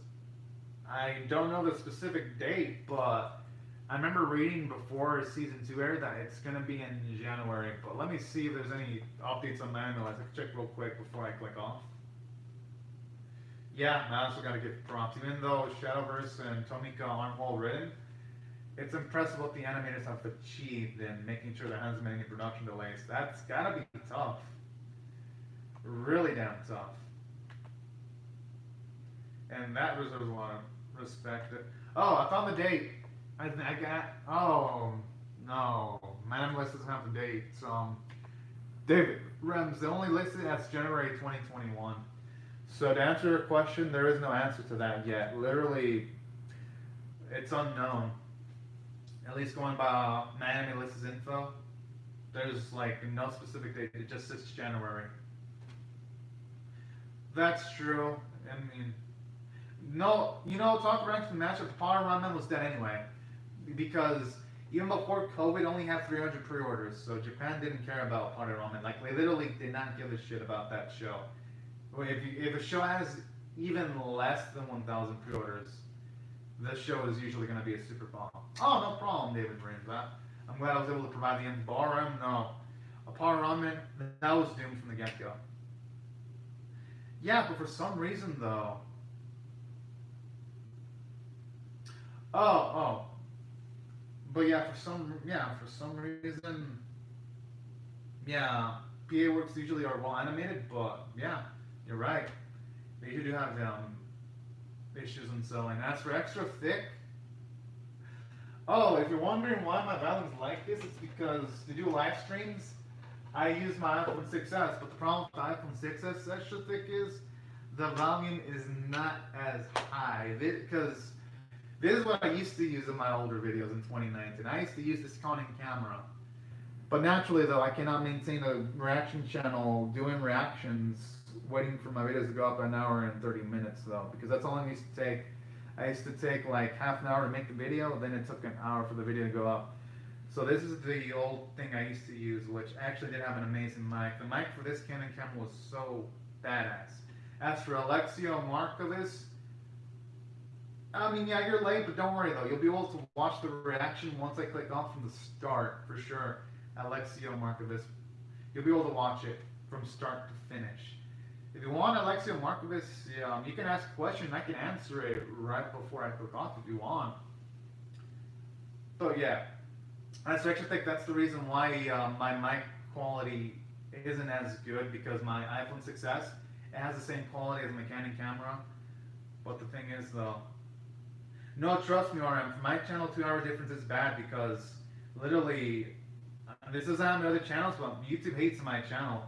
I don't know the specific date, but I remember reading before season 2 aired that it's going to be in January. But let me see if there's any updates on Manual. I can check real quick before I click off. Yeah, I also got to give props. Even though Shadowverse and Tomika aren't well written, it's impressive what the animators have achieved in making sure there hasn't been any production delays. That's got to be tough. Really damn tough. And that deserves a lot of respect. Oh, I found the date. I got. Oh no, my name list doesn't have the date. David Rems, they only listed as January 2021. So to answer your question, there is no answer to that yet. Literally, it's unknown. At least going by my anime list's info, there's like no specific date. It just says January. That's true. I mean. No, Talk Ranks the matchup, the Power Ramen was dead anyway. Because even before COVID, only had 300 pre-orders, so Japan didn't care about Power Ramen. Like, they literally did not give a shit about that show. If a show has even less than 1,000 pre-orders, this show is usually going to be a super bomb. Oh, no problem, David Brings. I'm glad I was able to provide the end. Ballroom, no. A Power Ramen, that was doomed from the get-go. Yeah, but for some reason, though, Oh. But yeah, for some reason, yeah, PA works usually are well animated, but yeah, you're right. They usually do have issues in selling. As for Extra Thick, oh, if you're wondering why my volume's like this, it's because to do live streams, I use my iPhone 6s, but the problem with the iPhone 6s Extra Thick is the volume is not as high, because this is what I used to use in my older videos in 2019. I used to use this Canon camera. But naturally though, I cannot maintain a reaction channel doing reactions, waiting for my videos to go up an hour and 30 minutes though, because that's all I used to take. I used to take like half an hour to make the video, then it took an hour for the video to go up. So this is the old thing I used to use, which actually did have an amazing mic. The mic for this Canon camera was so badass. As for Alexio Markovitz, I mean, yeah, you're late, but don't worry though. You'll be able to watch the reaction once I click off from the start, for sure. Alexio Markovitz. You'll be able to watch it from start to finish. If you want Alexio Markovitz, you can ask a question. I can answer it right before I click off if you want. But yeah, I actually think that's the reason why my mic quality isn't as good, because my iPhone 6s, it has the same quality as my Canon camera. But the thing is though, no, trust me, RM, for my channel, 2-hour difference is bad because literally, this doesn't happen to other channels, but YouTube hates my channel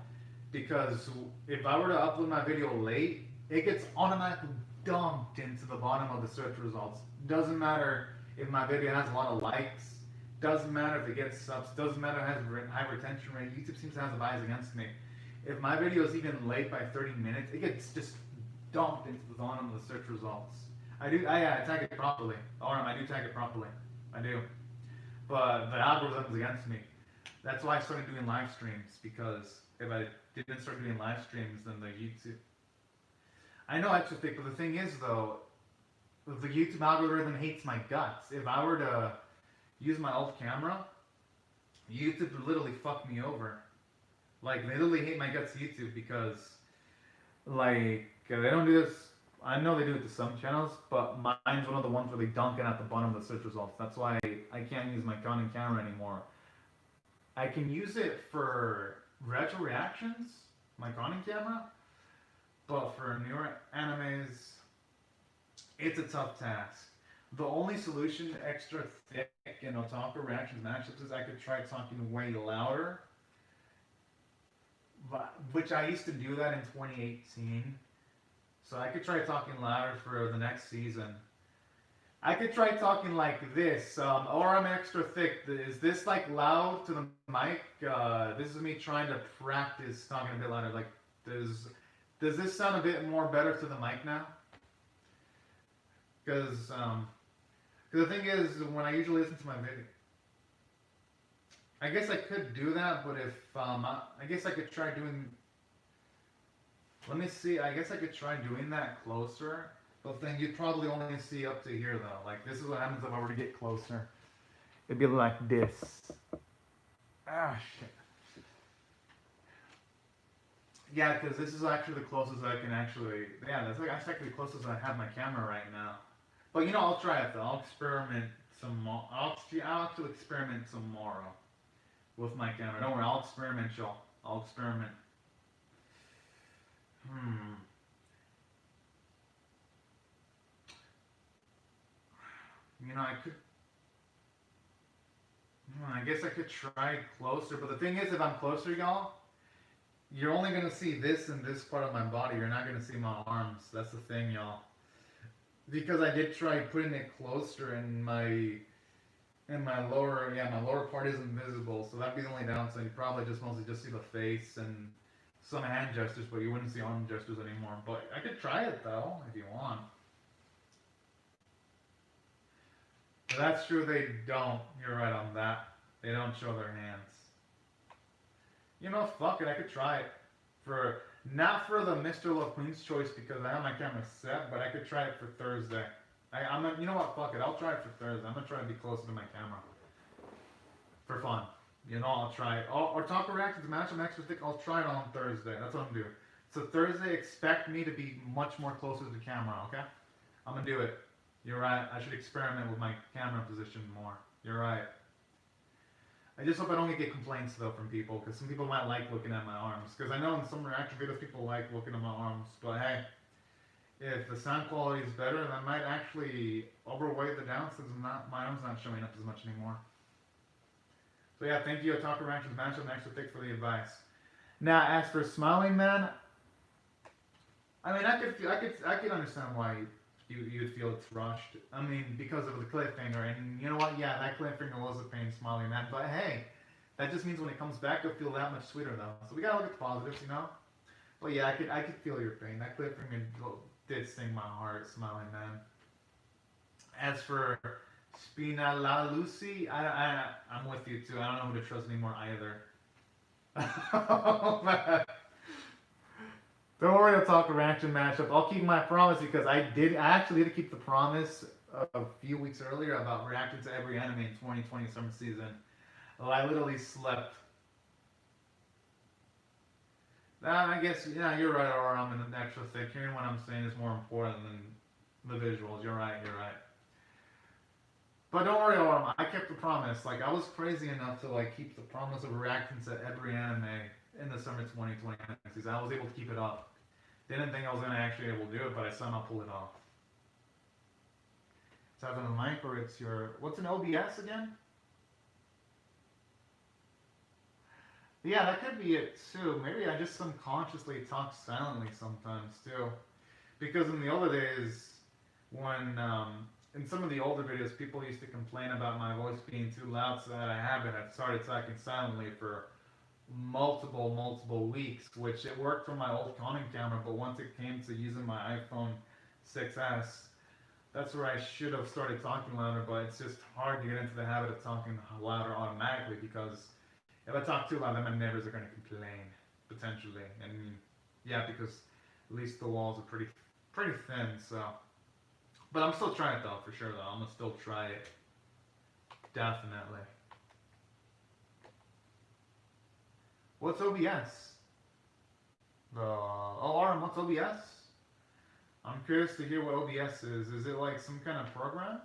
because if I were to upload my video late, it gets automatically dumped into the bottom of the search results. Doesn't matter if my video has a lot of likes, doesn't matter if it gets subs, doesn't matter if it has high retention rate. YouTube seems to have a bias against me. If my video is even late by 30 minutes, it gets just dumped into the bottom of the search results. I tag it properly. I do tag it properly. I do. But the algorithm is against me. That's why I started doing live streams, because if I didn't start doing live streams, then the YouTube... I know Extra Thick, but the thing is, though, the YouTube algorithm hates my guts. If I were to use my old camera, YouTube would literally fuck me over. Like, they literally hate my guts, YouTube, because, like, they don't do this. I know they do it to some channels, but mine's one of the ones where they dunk it at the bottom of the search results. That's why I can't use my Canon camera anymore. I can use it for retro reactions, my Canon camera, but for newer animes, it's a tough task. The only solution to extra thick and otaku reactions matchups is I could try talking way louder, which I used to do that in 2018. So I could try talking louder for the next season. I could try talking like this, or I'm extra thick. Is this like loud to the mic? This is me trying to practice talking a bit louder. Like, does this sound a bit more better to the mic now? Because the thing is, when I usually listen to my video, I guess I could do that, but if I guess I could try doing. Let me see. I guess I could try doing that closer. But then you'd probably only see up to here though. Like, this is what happens if I were to get closer. It'd be like this. Ah, shit. Yeah, because this is actually the closest I can actually. Yeah, that's actually the closest I have my camera right now. But you know, I'll try it though. I'll experiment some more. I'll actually experiment tomorrow with my camera. Don't worry, I'll experiment, y'all. I'll experiment. You know, I guess I could try closer, but the thing is, if I'm closer, y'all, you're only gonna see this and this part of my body. You're not gonna see my arms. That's the thing, y'all. Because I did try putting it closer, and my lower part isn't visible, so that'd be the only downside. You probably just mostly just see the face and some hand gestures, but you wouldn't see arm gestures anymore. But I could try it though, if you want. But that's true, they don't. You're right on that. They don't show their hands. You know, fuck it, I could try it. Not for the Mr. Love Queen's Choice because I have my camera set, but I could try it for Thursday. You know what, fuck it, I'll try it for Thursday. I'm gonna try to be closer to my camera. For fun. You know, I'll try it. Or talk reactions, match them extra thick, I'll try it on Thursday. That's what I'm doing. So Thursday, expect me to be much more closer to the camera, okay? I'm gonna do it. You're right, I should experiment with my camera position more. You're right. I just hope I don't get complaints though from people, because some people might like looking at my arms. Because I know in some reaction videos people like looking at my arms, but hey, if the sound quality is better, that might actually overweigh the downsides of my arms not showing up as much anymore. So yeah, thank you, Otaku Reactions Matchup Extra Thick, for the advice. Now, as for Smiling Man, I mean, I could understand why you'd feel it's rushed. I mean, because of the cliffhanger, and you know what? Yeah, that cliffhanger was a pain, Smiling Man. But hey, that just means when it comes back, it'll feel that much sweeter, though. So we gotta look at the positives, you know. But yeah, I could feel your pain. That cliffhanger did sting my heart, Smiling Man. As for Spina La Lucy, I'm with you too. I don't know who to trust anymore either. Oh, man. Don't worry, I'll talk a reaction matchup. I'll keep my promise because I actually did keep the promise a few weeks earlier about reacting to every anime in 2020 summer season. Well, I literally slept. I guess, yeah, you're right, or I'm in an extra thick. Hearing what I'm saying is more important than the visuals. You're right. But don't worry, Autumn. I kept the promise. Like, I was crazy enough to like keep the promise of reacting to every anime in the summer 2020 season. I was able to keep it up. Didn't think I was gonna actually able to do it, but I somehow pulled it off. It's either the mic or it's your what's an OBS again? Yeah, that could be it too. Maybe I just subconsciously talk silently sometimes too, because in the older days, when in some of the older videos, people used to complain about my voice being too loud, so that I started talking silently for multiple weeks, which it worked for my old Canon camera, but once it came to using my iPhone 6s, that's where I should have started talking louder, but it's just hard to get into the habit of talking louder automatically, because if I talk too loud, then my neighbors are going to complain, potentially, and yeah, because at least the walls are pretty thin, so. But I'm still trying it though, for sure though. I'm gonna still try it. Definitely. What's OBS? What's OBS? I'm curious to hear what OBS is. Is it like some kind of program?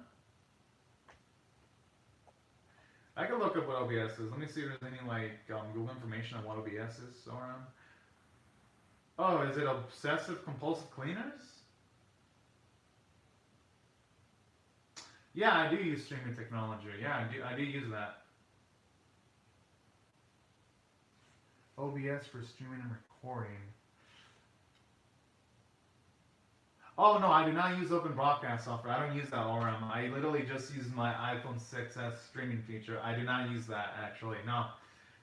I can look up what OBS is. Let me see if there's any like Google information on what OBS is around. Oh, is it obsessive compulsive cleaners? Yeah, I do use streaming technology. Yeah, I do use that. OBS for streaming and recording. Oh no, I do not use Open Broadcast software. I don't use that ORM. I literally just use my iPhone 6s streaming feature. I do not use that actually. No,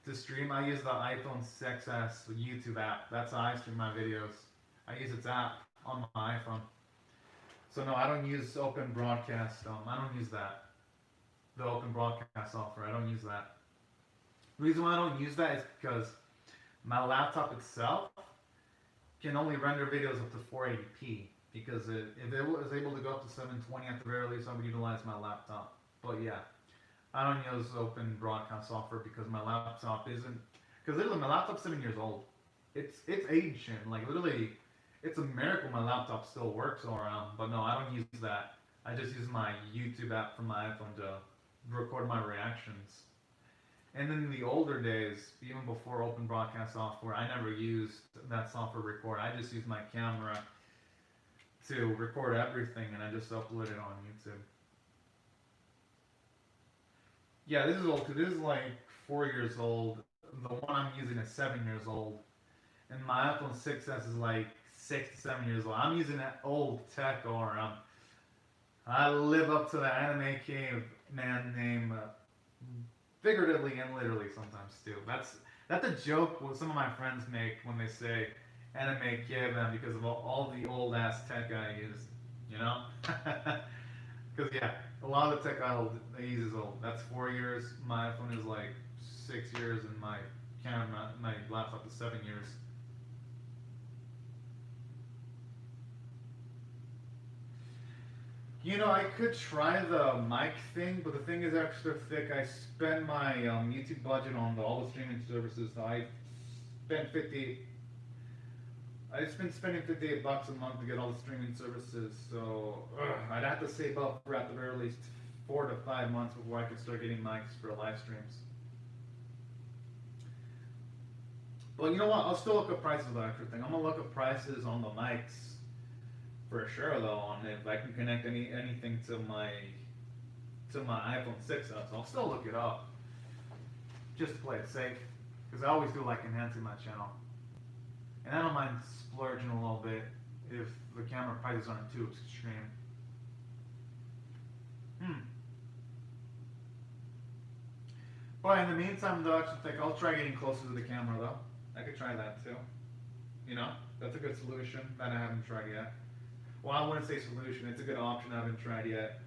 to stream I use the iPhone 6s YouTube app. That's how I stream my videos. I use its app on my iPhone. So no, I don't use Open Broadcast. I don't use that. The Open Broadcast software. I don't use that. The reason why I don't use that is because my laptop itself can only render videos up to 480p. Because if it was able to go up to 720 at the very least, I would utilize my laptop. But yeah, I don't use Open Broadcast software because my laptop isn't. Because literally, my laptop's 7 years old. It's ancient. Like literally, it's a miracle my laptop still works all around. But no, I don't use that. I just use my YouTube app from my iPhone to record my reactions. And in the older days, even before Open Broadcast software, I never used that software record. I just used my camera to record everything, and I just upload it on YouTube. Yeah, this is old too. This is like 4 years old. The one I'm using is 7 years old, and my iPhone 6s is like 6 to 7 years old. I'm using that old tech, or I live up to the anime caveman name, figuratively and literally sometimes too. That's a joke what some of my friends make when they say anime caveman because of all the old ass tech I use, you know? Because yeah, a lot of the tech I use is old. That's 4 years. My iPhone is like 6 years, and my camera, my laptop is 7 years. You know, I could try the mic thing, but the thing is extra thick. I spend my YouTube budget on all the streaming services. I spent 50. I've been spending $58 a month to get all the streaming services, so I'd have to save up for at the very least 4 to 5 months before I can start getting mics for live streams. But you know what? I'll still look up prices on everything. I'm gonna look up prices on the mics for sure, though, on if I can connect anything to my iPhone 6s. I'll still look it up just to play it safe, because I always do like enhancing my channel. And I don't mind splurging a little bit if the camera prices aren't too extreme. But in the meantime, though, I should think I'll try getting closer to the camera, though. I could try that too. You know, that's a good solution that I haven't tried yet. Well, I wouldn't say solution. It's a good option I haven't tried yet.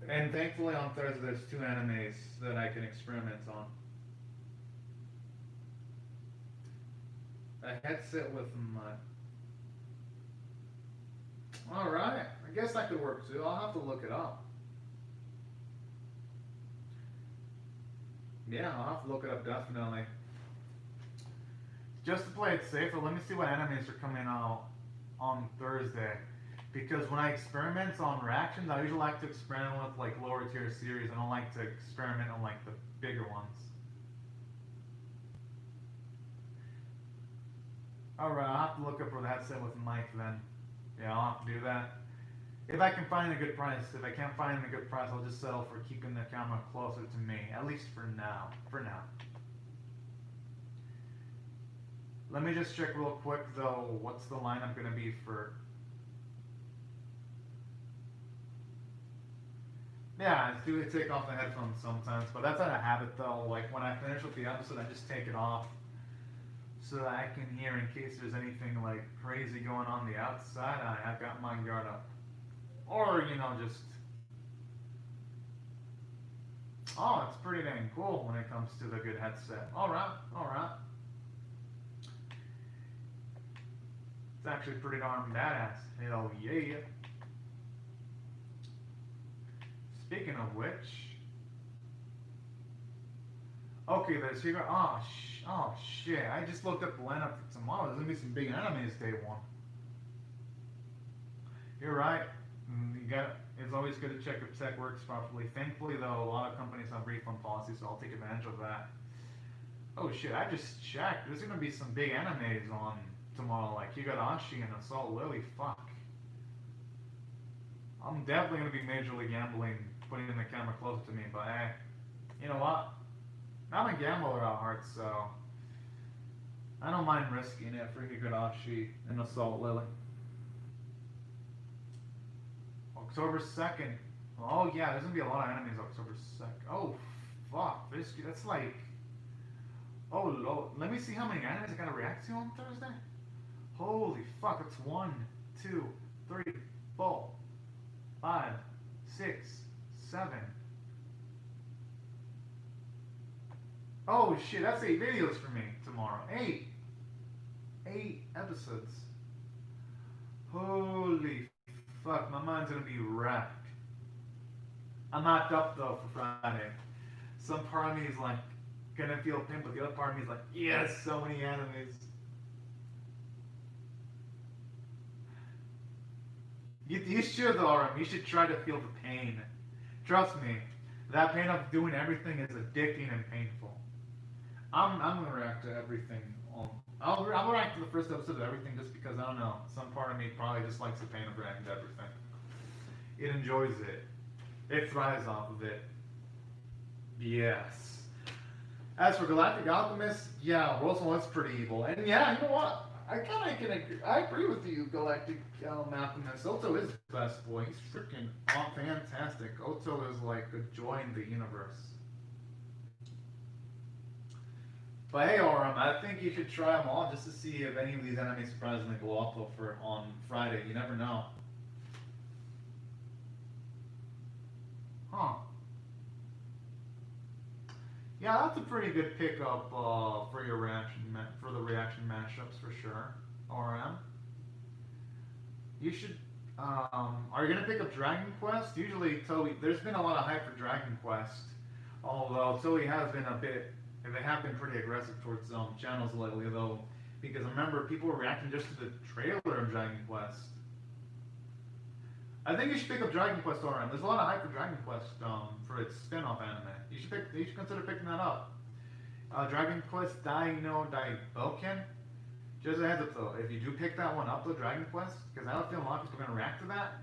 And thankfully, on Thursday, there's 2 animes that I can experiment on. A headset with mud. Alright, I guess that could work too. I'll have to look it up. Yeah, I'll have to look it up definitely. Just to play it safer, let me see what animes are coming out on Thursday. Because when I experiment on reactions, I usually like to experiment with like lower tier series. I don't like to experiment on like the bigger ones. Alright, I'll have to look up for the headset with mic then. Yeah, I'll have to do that. If I can find a good price. If I can't find a good price, I'll just settle for keeping the camera closer to me. At least for now. For now. Let me just check real quick though, what's the lineup gonna be for... Yeah, I do take off the headphones sometimes, but that's out of habit though. Like when I finish with the episode, I just take it off so that I can hear in case there's anything like crazy going on the outside. I've got my guard up. Or, you know, just... Oh, it's pretty dang cool when it comes to the good headset. Alright, alright. It's actually pretty darn badass. Hell yeah. Speaking of which, okay, there's here. Oh shit! I just looked up the lineup for tomorrow. There's gonna be some big animes day one. You're right. You got. It's always good to check if tech works properly. Thankfully, though, a lot of companies have refund policies, so I'll take advantage of that. Oh shit! I just checked. There's gonna be some big animes on tomorrow, like Higurashi and Assault Lily. Fuck. I'm definitely gonna be majorly gambling, putting the camera closer to me. But hey, you know what? I'm a gambler at heart, so I don't mind risking it for Higurashi and Assault Lily. October 2nd. Oh yeah, there's gonna be a lot of enemies October 2nd. Oh fuck, that's like. Oh lord, let me see how many enemies I gotta react to on Thursday. Holy fuck, that's 1, 2, 3, 4, 5, 6, 7. Oh shit, that's 8 videos for me tomorrow. 8 episodes. Holy fuck, my mind's gonna be wrecked. I'm knocked up though for Friday. Some part of me is like gonna feel pain, but the other part of me is like, yes, so many enemies. You should though, RM. You should try to feel the pain. Trust me, that pain of doing everything is addicting and painful. I'm gonna react to everything. I'll react to the first episode of everything just because I don't know. Some part of me probably just likes the pain of reacting to everything. It enjoys it. It thrives off of it. Yes. As for Galactic Alchemist, yeah, Wilson was pretty evil, and yeah, you know what? I kind of can agree. I agree with you, Galactic Alchemist. Oto is the best boy. He's freaking fantastic. Oto is like a joy in the universe. But hey, Oram, I think you should try them all just to see if any of these enemies surprisingly go up for on Friday. You never know. Huh. Yeah, that's a pretty good pickup for your for the reaction mashups for sure. RM. You should. Are you gonna pick up Dragon Quest? Usually, Toei. There's been a lot of hype for Dragon Quest, although Toei has been a bit. They have been pretty aggressive towards channels lately, though, because I remember people were reacting just to the trailer of Dragon Quest. I think you should pick up Dragon Quest RM. There's a lot of hype for Dragon Quest for its spin-off anime. You should consider picking that up. Dragon Quest Dai no Daiboken. Just a heads up though, if you do pick that one up, though, Dragon Quest, because I don't feel a lot of people are going to react to that,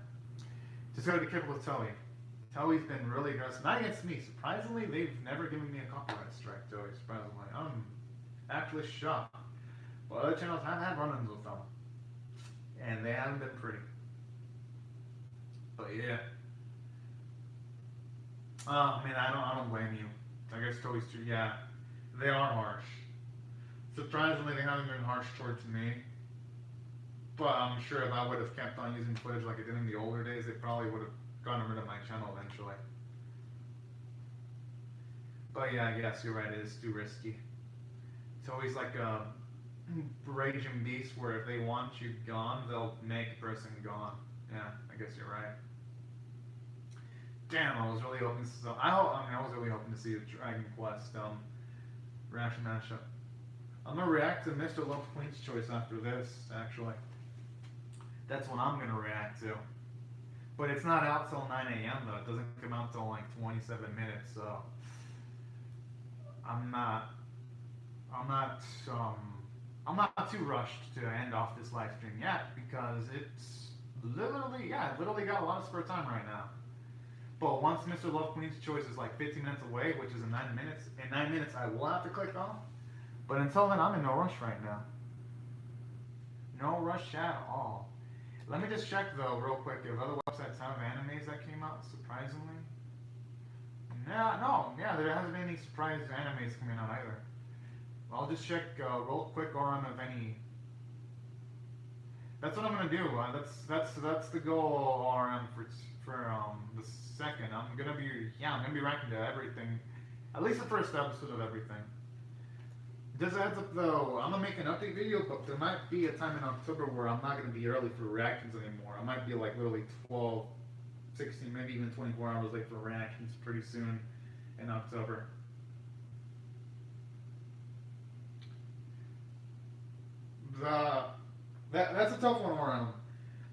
just gotta be careful with Toei. Toei's been really aggressive. Not against me. Surprisingly, they've never given me a copyright strike, Toei, surprisingly. I'm actually shocked. But other channels have had run-ins with them. And they haven't been pretty. But yeah. I mean, I don't blame you. I guess Toei's too, yeah. They are harsh. Surprisingly, they haven't been harsh towards me. But I'm sure if I would have kept on using footage like I did in the older days, they probably would have gotten rid of my channel eventually. But yeah, I guess you're right, it is too risky. It's always like a raging beast where if they want you gone, they'll make a person gone. Yeah, I guess you're right. Damn, I was really hoping so. I was really hoping to see a Dragon Quest reaction mashup. I'm gonna react to Mr. Love Queen's Choice after this, actually. That's what I'm gonna react to. But it's not out till 9 a.m. though. It doesn't come out till like 27 minutes, so I'm not I'm not I'm not too rushed to end off this live stream yet because it's literally I literally got a lot of spare time right now. But once Mr. Love Queen's Choice is like 15 minutes away, which is in 9 minutes, I will have to click off. But until then, I'm in no rush right now. No rush at all. Let me just check though, real quick, if other websites have animes that came out, surprisingly. Yeah, there hasn't been any surprise animes coming out either. I'll just check real quick on if any. That's what I'm gonna do. That's the goal RM for the second. I'm gonna be ranking to everything, at least the first episode of everything. Just a heads up though, I'm gonna make an update video, but there might be a time in October where I'm not gonna be early for reactions anymore. I might be like literally 12 16, maybe even 24 hours late for reactions pretty soon in October. The that's a tough one around.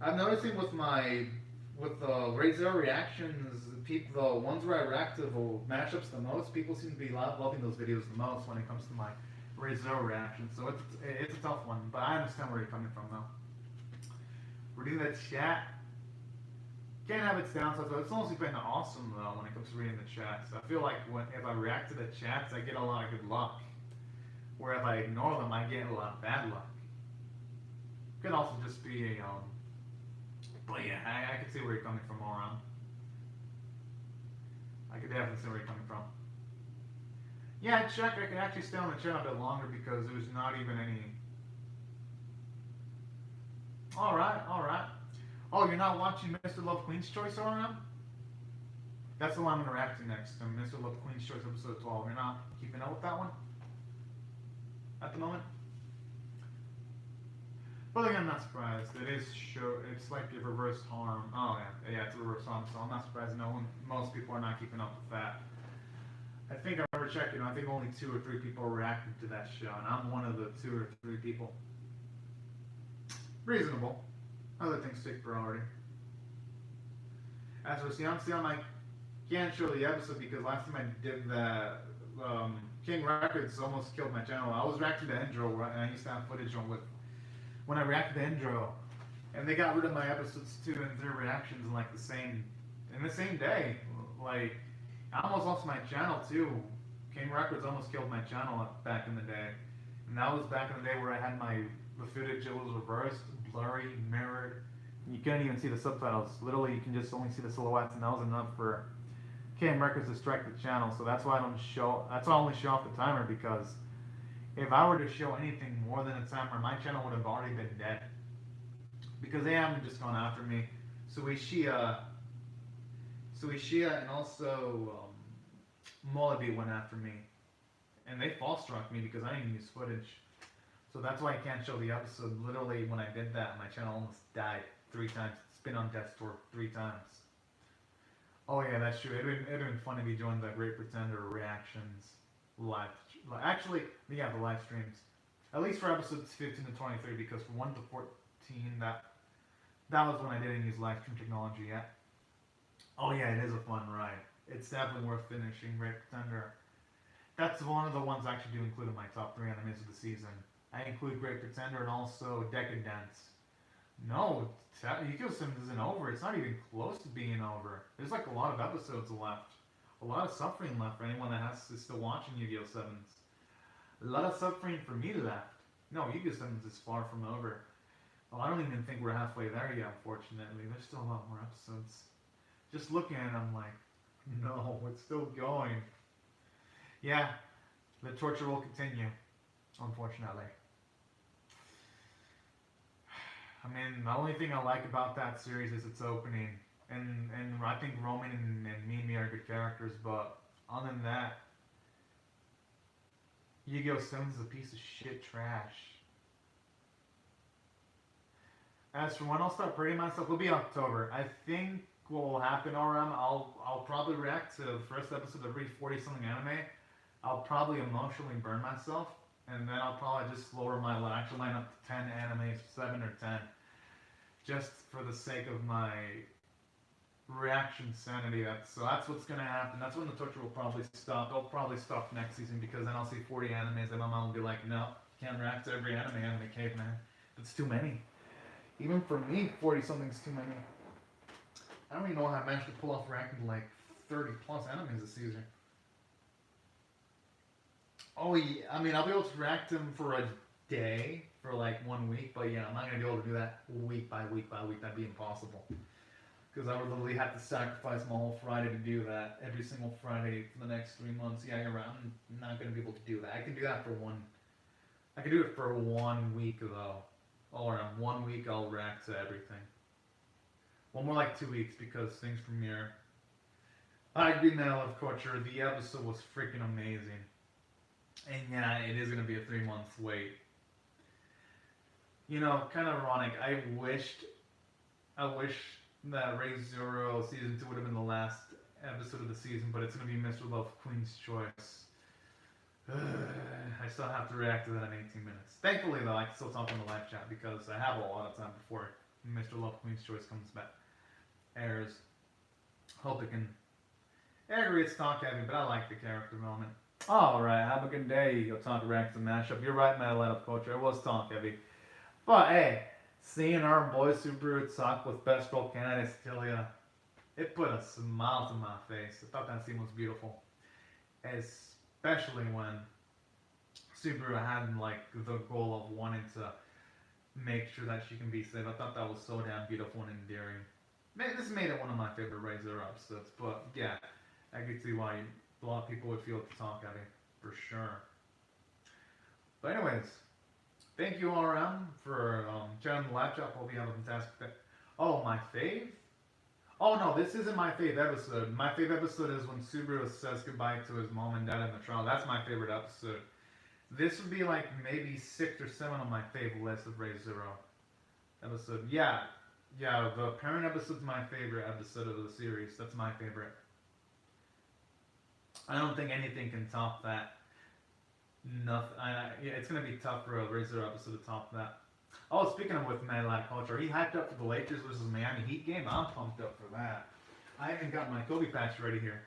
I'm noticing with the Raid Zero reactions, people the ones where I react to the matchups the most, people seem to be loving those videos the most when it comes to my Raid Zero reactions. So it's a tough one, but I understand where you're coming from though. Reading that chat can have its downsides, but it's mostly been awesome though when it comes to reading the chats. I feel like if I react to the chats, I get a lot of good luck. Where if I ignore them, I get a lot of bad luck. Could also just be a but yeah, I can see where you're coming from all around. I could definitely see where you're coming from. Yeah, I checked. I could actually stay on the channel a bit longer because there's not even any. All right, all right. Oh, you're not watching Mr. Love Queen's Choice RM? That's the one I'm gonna react to next. Mr. Love Queen's Choice episode 12. You're not keeping up with that one at the moment? But again, I'm not surprised. It is show. It's like a reverse harm. Oh yeah, it's a reverse harm. So I'm not surprised. No one, most people are not keeping up with that. I think I remember checking. I think only 2 or 3 people reacted to that show, and I'm one of the 2 or 3 people. Reasonable. Other things take priority. As for Sion, I can't show the episode because last time I did that, King Records almost killed my channel. I was reacting to Endro, and I used to have footage on with when I reacted to Endro, and they got rid of my episodes 2 and 3 reactions in like the same day. Like I almost lost my channel too. King Records almost killed my channel back in the day, and that was back in the day where I had the footage. It was reversed, blurry, mirrored. You couldn't even see the subtitles. Literally, you can just only see the silhouettes, and that was enough for KM Records to strike the channel. So that's why I don't show. That's why I only show off the timer, because if I were to show anything more than a timer, my channel would have already been dead. Because they haven't just gone after me. Suishia, and also Molaby went after me, and they false struck me because I didn't use footage. So that's why I can't show the episode. Literally, when I did that, my channel almost died 3 times. It's been on death's door 3 times. Oh yeah, that's true. It'd been fun if you joined the Great Pretender reactions live. Actually, yeah, the live streams. At least for episodes 15 to 23, because from 1 to 14, that was when I didn't use live stream technology yet. Oh yeah, it is a fun ride. It's definitely worth finishing Great Pretender. That's one of the ones I actually do include in my top 3 animes of the season. I include Great Pretender and also Decadence. No, Yu-Gi-Oh! Isn't over. It's not even close to being over. There's like a lot of episodes left. A lot of suffering left for anyone that is still watching Yu-Gi-Oh! 7s. A lot of suffering for me left. No, Yu-Gi-Oh! 7s is far from over. Well, I don't even think we're halfway there yet, unfortunately. There's still a lot more episodes. Just looking at it, I'm like, no, it's still going. Yeah, the torture will continue, unfortunately. I mean, the only thing I like about that series is its opening. And I think Roman and Mimi are good characters, but other than that, Yu-Gi-Oh! 7 is a piece of shit trash. As for when I'll start rating myself, it'll be October. I think what will happen, RM, I'll probably react to the first episode of every 40-something anime. I'll probably emotionally burn myself, and then I'll probably just lower my actual line up to 10 animes, 7 or 10, just for the sake of my reaction sanity. So that's what's gonna happen. That's when the torture will probably stop. It'll probably stop next season, because then I'll see 40 animes and my mom will be like, no, can't react to every anime, caveman. It's too many. Even for me, 40 something's too many. I don't even know how I managed to pull off reacting to like 30 plus animes this season. Oh yeah, I mean, I'll be able to react to them for a day, for like 1 week, but yeah, I'm not gonna be able to do that week by week by week. That'd be impossible. Because I would literally have to sacrifice my whole Friday to do that every single Friday for the next 3 months. Yeah, you're right. I'm not going to be able to do that. I can do that for one. I can do it for 1 week though. Or in 1 week I'll react to everything. Well, more like 2 weeks because things premiere. I agree, Man, I Love Culture. The episode was freaking amazing. And yeah, it is going to be a 3 month wait. You know, kind of ironic. I wish that Ray Zero season 2 would have been the last episode of the season, but it's going to be Mr. Love Queen's Choice. I still have to react to that in 18 minutes. Thankfully, though, I can still talk on the live chat because I have a lot of time before Mr. Love Queen's Choice comes back, airs. Hope it can. I agree, it's talk heavy, but I like the character development. Alright, have a good day. You'll talk react to the mashup. You're right, man, Light Up Culture. It was talk heavy. But hey, seeing our boy Subaru talk with best role candidate Tilia, it put a smile to my face. I thought that scene was beautiful. Especially when Subaru had like the goal of wanting to make sure that she can be safe. I thought that was so damn beautiful and endearing. Man, this made it one of my favorite Ray Zero episodes. But yeah, I could see why a lot of people would feel the talk at it for sure. But anyways, thank you all around for checking the live chat. Hope you have a fantastic day. Oh, my fave? Oh no, this isn't my fave episode. My fave episode is when Subaru says goodbye to his mom and dad in the trial. That's my favorite episode. This would be like maybe 6 or 7 on my fave list of Ray Zero episode. Yeah, the parent episode's my favorite episode of the series. That's my favorite. I don't think anything can top that. Nothing. Yeah, it's gonna be tough for a Ray Zero episode to top that. Oh, speaking of with Mad Lad Culture, he hyped up for the Lakers versus Miami Heat game. I'm pumped up for that. I even got my Kobe patch ready here.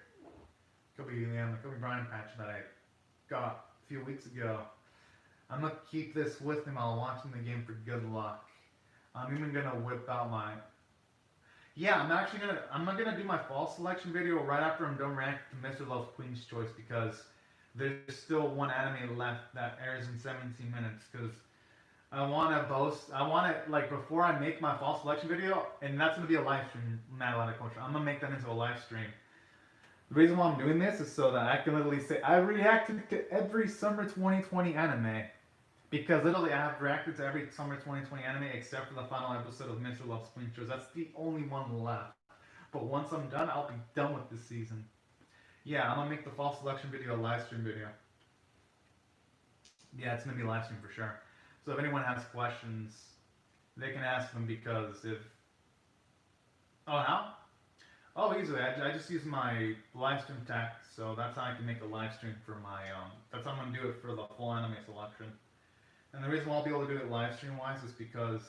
The Kobe Bryant patch that I got a few weeks ago. I'm gonna keep this with me while watching the game for good luck. I'm even gonna whip out my. Yeah, I'm not gonna do my fall selection video right after I'm done reacting to Mr. Love's Queen's Choice because there's still one anime left that airs in 17 minutes because I want it like before I make my fall selection video, and that's gonna be a live stream, Mad Atlantic Culture. I'm gonna make that into a live stream. The reason why I'm doing this is so that I can literally say I reacted to every summer 2020 anime. Because literally I have reacted to every summer 2020 anime except for the final episode of Mr. Love's Queen's Choice. That's the only one left. But once I'm done, I'll be done with this season. Yeah, I'm gonna make the fall selection video a live stream video. Yeah, it's gonna be a live stream for sure. So if anyone has questions, they can ask them because if... Oh, how? Oh, easily. I just use my live stream tech, so that's how I can make a live stream for my, that's how I'm gonna do it for the full anime selection. And the reason why I'll be able to do it live stream wise is because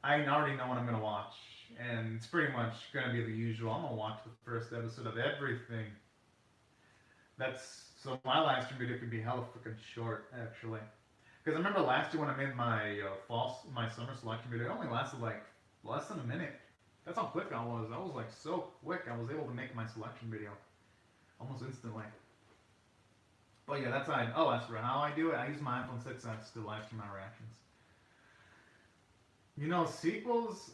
I already know what I'm gonna watch. And it's pretty much gonna be the usual. I'm gonna watch the first episode of everything. So my live stream video could be hella freaking short, actually. Because I remember last year when I made my my summer selection video, it only lasted like less than a minute. That's how quick I was. I was like so quick. I was able to make my selection video almost instantly. But yeah, that's how how I do it. I use my iPhone 6s to live stream my reactions. You know, sequels,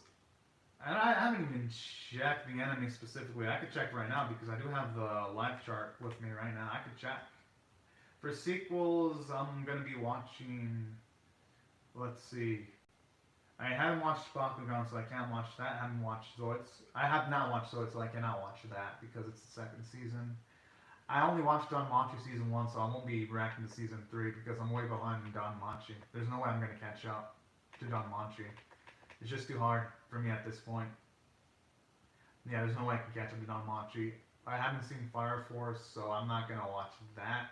and I haven't even checked the anime specifically. I could check right now because I do have the live chart with me right now. I could check. For sequels, I'm going to be watching, let's see. I haven't watched Bakugan, so I can't watch that. I haven't watched Zoids. I have not watched Zoids, so I cannot watch that because it's the second season. I only watched Danmachi season 1, so I won't be reacting to season 3 because I'm way behind in Danmachi. There's no way I'm going to catch up to Danmachi. It's just too hard for me at this point. Yeah, there's no way I can catch up to Danmachi. I haven't seen Fire Force, so I'm not going to watch that.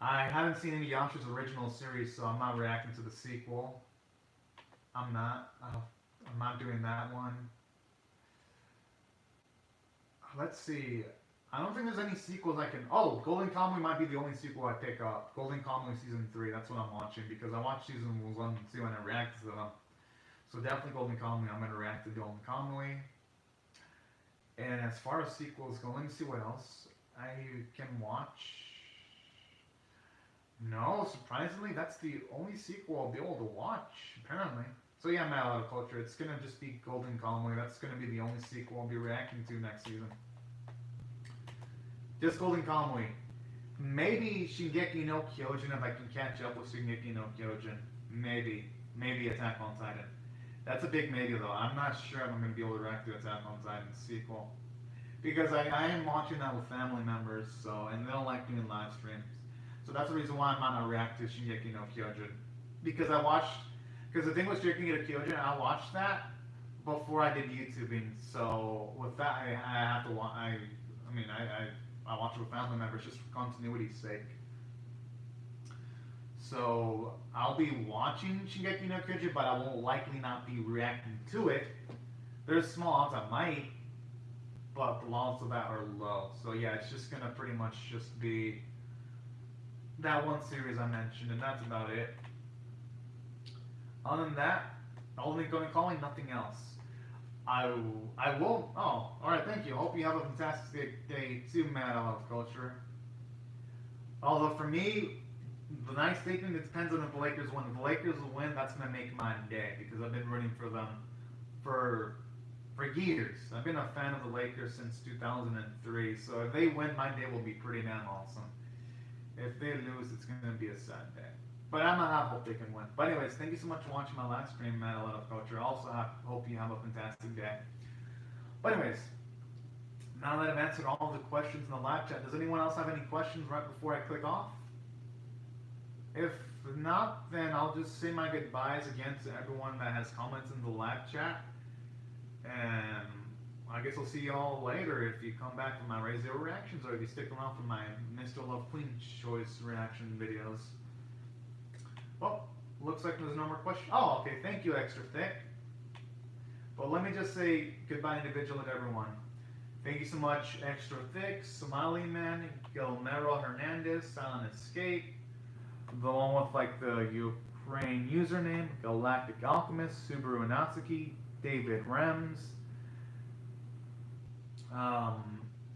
I haven't seen any Yasha's original series, so I'm not reacting to the sequel. I'm not doing that one. Let's see. I don't think there's any sequels I can... Oh, Golden Kamuy might be the only sequel I pick up. Golden Kamuy Season 3, that's what I'm watching, because I watched Season 1 and see when I reacted to them. So definitely Golden Kamuy, I'm going to react to Golden Kamuy. And as far as sequels go, let me see what else I can watch. No, surprisingly, that's the only sequel I'll be able to watch, apparently. So yeah, Mad Lad Culture, it's going to just be Golden Kamuy. That's going to be the only sequel I'll be reacting to next season. Just Golden Kamuy. Maybe Shingeki no Kyojin if I can catch up with Shingeki no Kyojin. Maybe. Maybe Attack on Titan. That's a big maybe though. I'm not sure if I'm going to be able to react to Attack on Titan sequel. Because I am watching that with family members, so, and they don't like doing live streams. So that's the reason why I might not react to Shingeki no Kyojin. Because the thing with Shingeki no Kyojin, I watched that, before I did YouTubing. So with that, I have to watch. I mean, I watch it with family members just for continuity's sake. So I'll be watching Shingeki no Kyojin, but I won't likely not be reacting to it. There's small odds I might, but the odds of that are low. So yeah, it's just gonna pretty much just be that one series I mentioned, and that's about it. Other than that, only going calling, nothing else. I will. Oh, all right. Thank you. Hope you have a fantastic day too, man. I love culture. Although for me, the nice statement it depends on if the Lakers win. If the Lakers win, that's gonna make my day because I've been rooting for them for years. I've been a fan of the Lakers since 2003. So if they win, my day will be pretty damn awesome. If they lose, it's gonna be a sad day. But I hope they can win. But anyways, thank you so much for watching my live stream, man. I love culture. Also, hope you have a fantastic day. But anyways, now that I've answered all the questions in the live chat, does anyone else have any questions right before I click off? If not, then I'll just say my goodbyes again to everyone that has comments in the live chat. And I guess I'll see you all later if you come back for my Ray Zero reactions or if you stick around for my Mr. Love Queen choice reaction videos. Well, looks like there's no more questions. Oh, okay. Thank you, Extra Thick. But let me just say goodbye individually to everyone. Thank you so much, Extra Thick, Somali Man, Gilmero Hernandez, Silent Escape, the one with like the Ukraine username, Galactic Alchemist, Subaru Inatsuki, David Rems,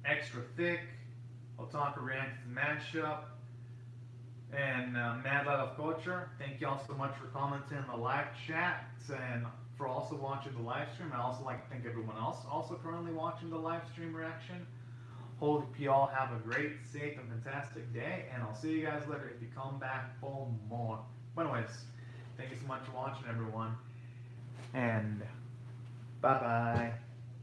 Extra Thick, Otaka Reacts Mashup, and Mad Lad of Culture. Thank you all so much for commenting in the live chat and for also watching the live stream. I also like to thank everyone else also currently watching the live stream reaction. Hope you all have a great, safe, and fantastic day, and I'll see you guys later if you come back for more. But anyways, thank you so much for watching, everyone, and bye-bye.